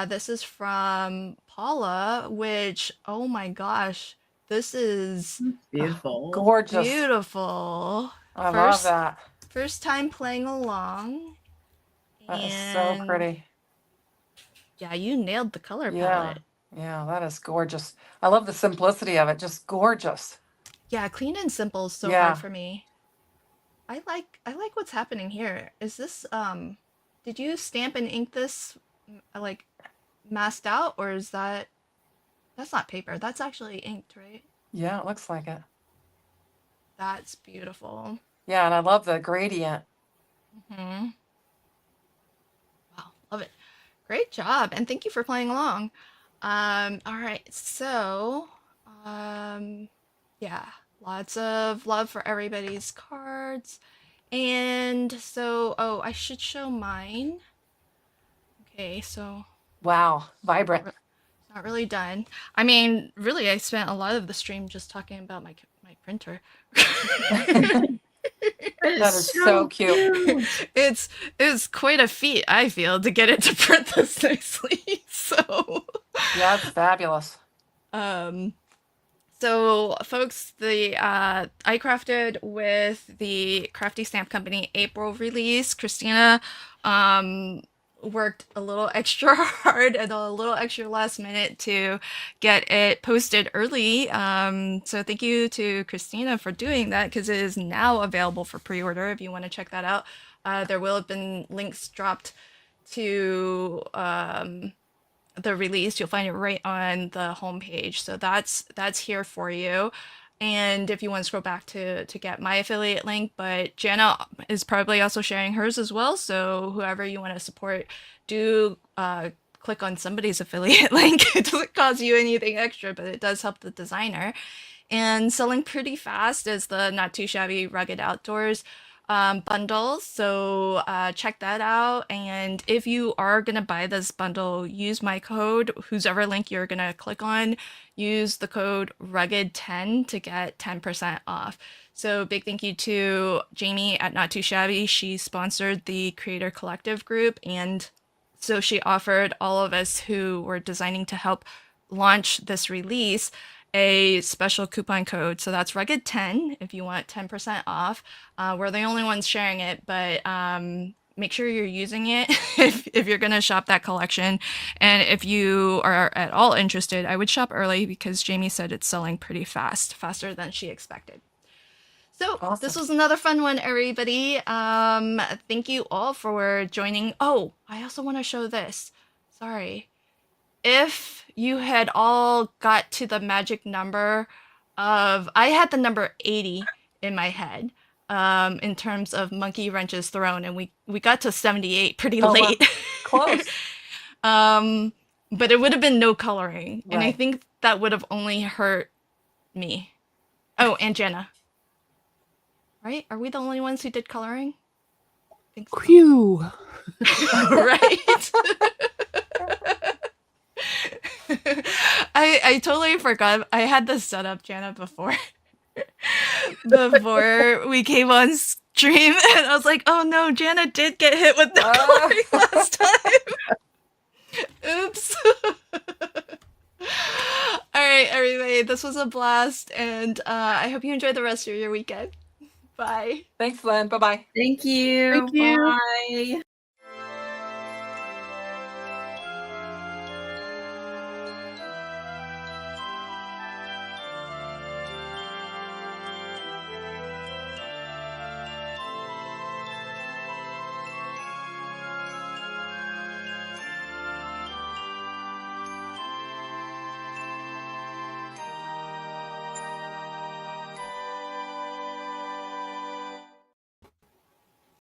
[SPEAKER 1] This is from Paula, which, oh my gosh, this is
[SPEAKER 3] Beautiful.
[SPEAKER 4] Gorgeous.
[SPEAKER 1] beautiful.
[SPEAKER 4] I love that.
[SPEAKER 1] First time playing along.
[SPEAKER 4] That is so pretty.
[SPEAKER 1] Yeah, you nailed the color
[SPEAKER 4] Yeah.
[SPEAKER 1] palette.
[SPEAKER 4] Yeah, that is gorgeous. I love the simplicity of it. Just gorgeous.
[SPEAKER 1] Yeah, clean and simple is so
[SPEAKER 4] Yeah.
[SPEAKER 1] hard for me. I like what's happening here. Is this did you stamp and ink this like masked out, or is that's not paper. That's actually inked, right?
[SPEAKER 4] Yeah, it looks like it.
[SPEAKER 1] That's beautiful.
[SPEAKER 4] Yeah, and I love the gradient.
[SPEAKER 1] Wow, love it. Great job, and thank you for playing along. All right, so yeah, lots of love for everybody's cards. And so, I should show mine. Okay, so
[SPEAKER 4] Wow, vibrant.
[SPEAKER 1] it's not really done. I mean, really, I spent a lot of the stream just talking about my printer.
[SPEAKER 4] That is so cute.
[SPEAKER 1] It's quite a feat, I feel, to get it to print this nicely. So
[SPEAKER 4] Yeah, it's fabulous.
[SPEAKER 1] So, folks, the I crafted with the Crafty Stamp Company April release. Christina worked a little extra hard and a little extra last minute to get it posted early. So thank you to Christina for doing that, because it is now available for pre-order if you want to check that out. There will have been links dropped to the release. You'll find it right on the homepage. So that's here for you. And if you want to scroll back to get my affiliate link, but Jana is probably also sharing hers as well. So whoever you want to support, do click on somebody's affiliate link. It doesn't cost you anything extra, but it does help the designer. And selling pretty fast is the Not Too Shabby Rugged Outdoors bundle. So check that out. And if you are going to buy this bundle, use my code, whosever link you're going to click on, use the code RUGGED10 to get 10% off. So big thank you to Jamie at Not Too Shabby. She sponsored the Creator Collective group, and so she offered all of us who were designing to help launch this release a special coupon code. So that's Rugged10 if you want 10% off. We're the only ones sharing it, but make sure you're using it if you're going to shop that collection. And if you are at all interested, I would shop early, because Jamie said it's selling pretty fast, faster than she expected. So
[SPEAKER 4] Awesome.
[SPEAKER 1] This was another fun one, everybody. Thank you all for joining. Oh, I also want to show this. Sorry. If you had all got to the magic number of, I had the number 80 in my head, in terms of monkey wrenches thrown, and we got to 78 pretty late.
[SPEAKER 4] Close.
[SPEAKER 1] But it would have been no coloring, and I
[SPEAKER 4] Right.
[SPEAKER 1] think that would have only hurt me. Oh, and Jenna. Right? Are we the only ones who did coloring? I think so.
[SPEAKER 2] Phew.
[SPEAKER 1] Right? I totally forgot. I had this set up, Jana, before we came on stream, and I was like, oh no, Jana did get hit with the coloring last time. Oops. All right, everybody, this was a blast, and I hope you enjoy the rest of your weekend. Bye.
[SPEAKER 4] Thanks, Lynn. Bye-bye.
[SPEAKER 3] Thank you.
[SPEAKER 2] Thank you.
[SPEAKER 3] Bye.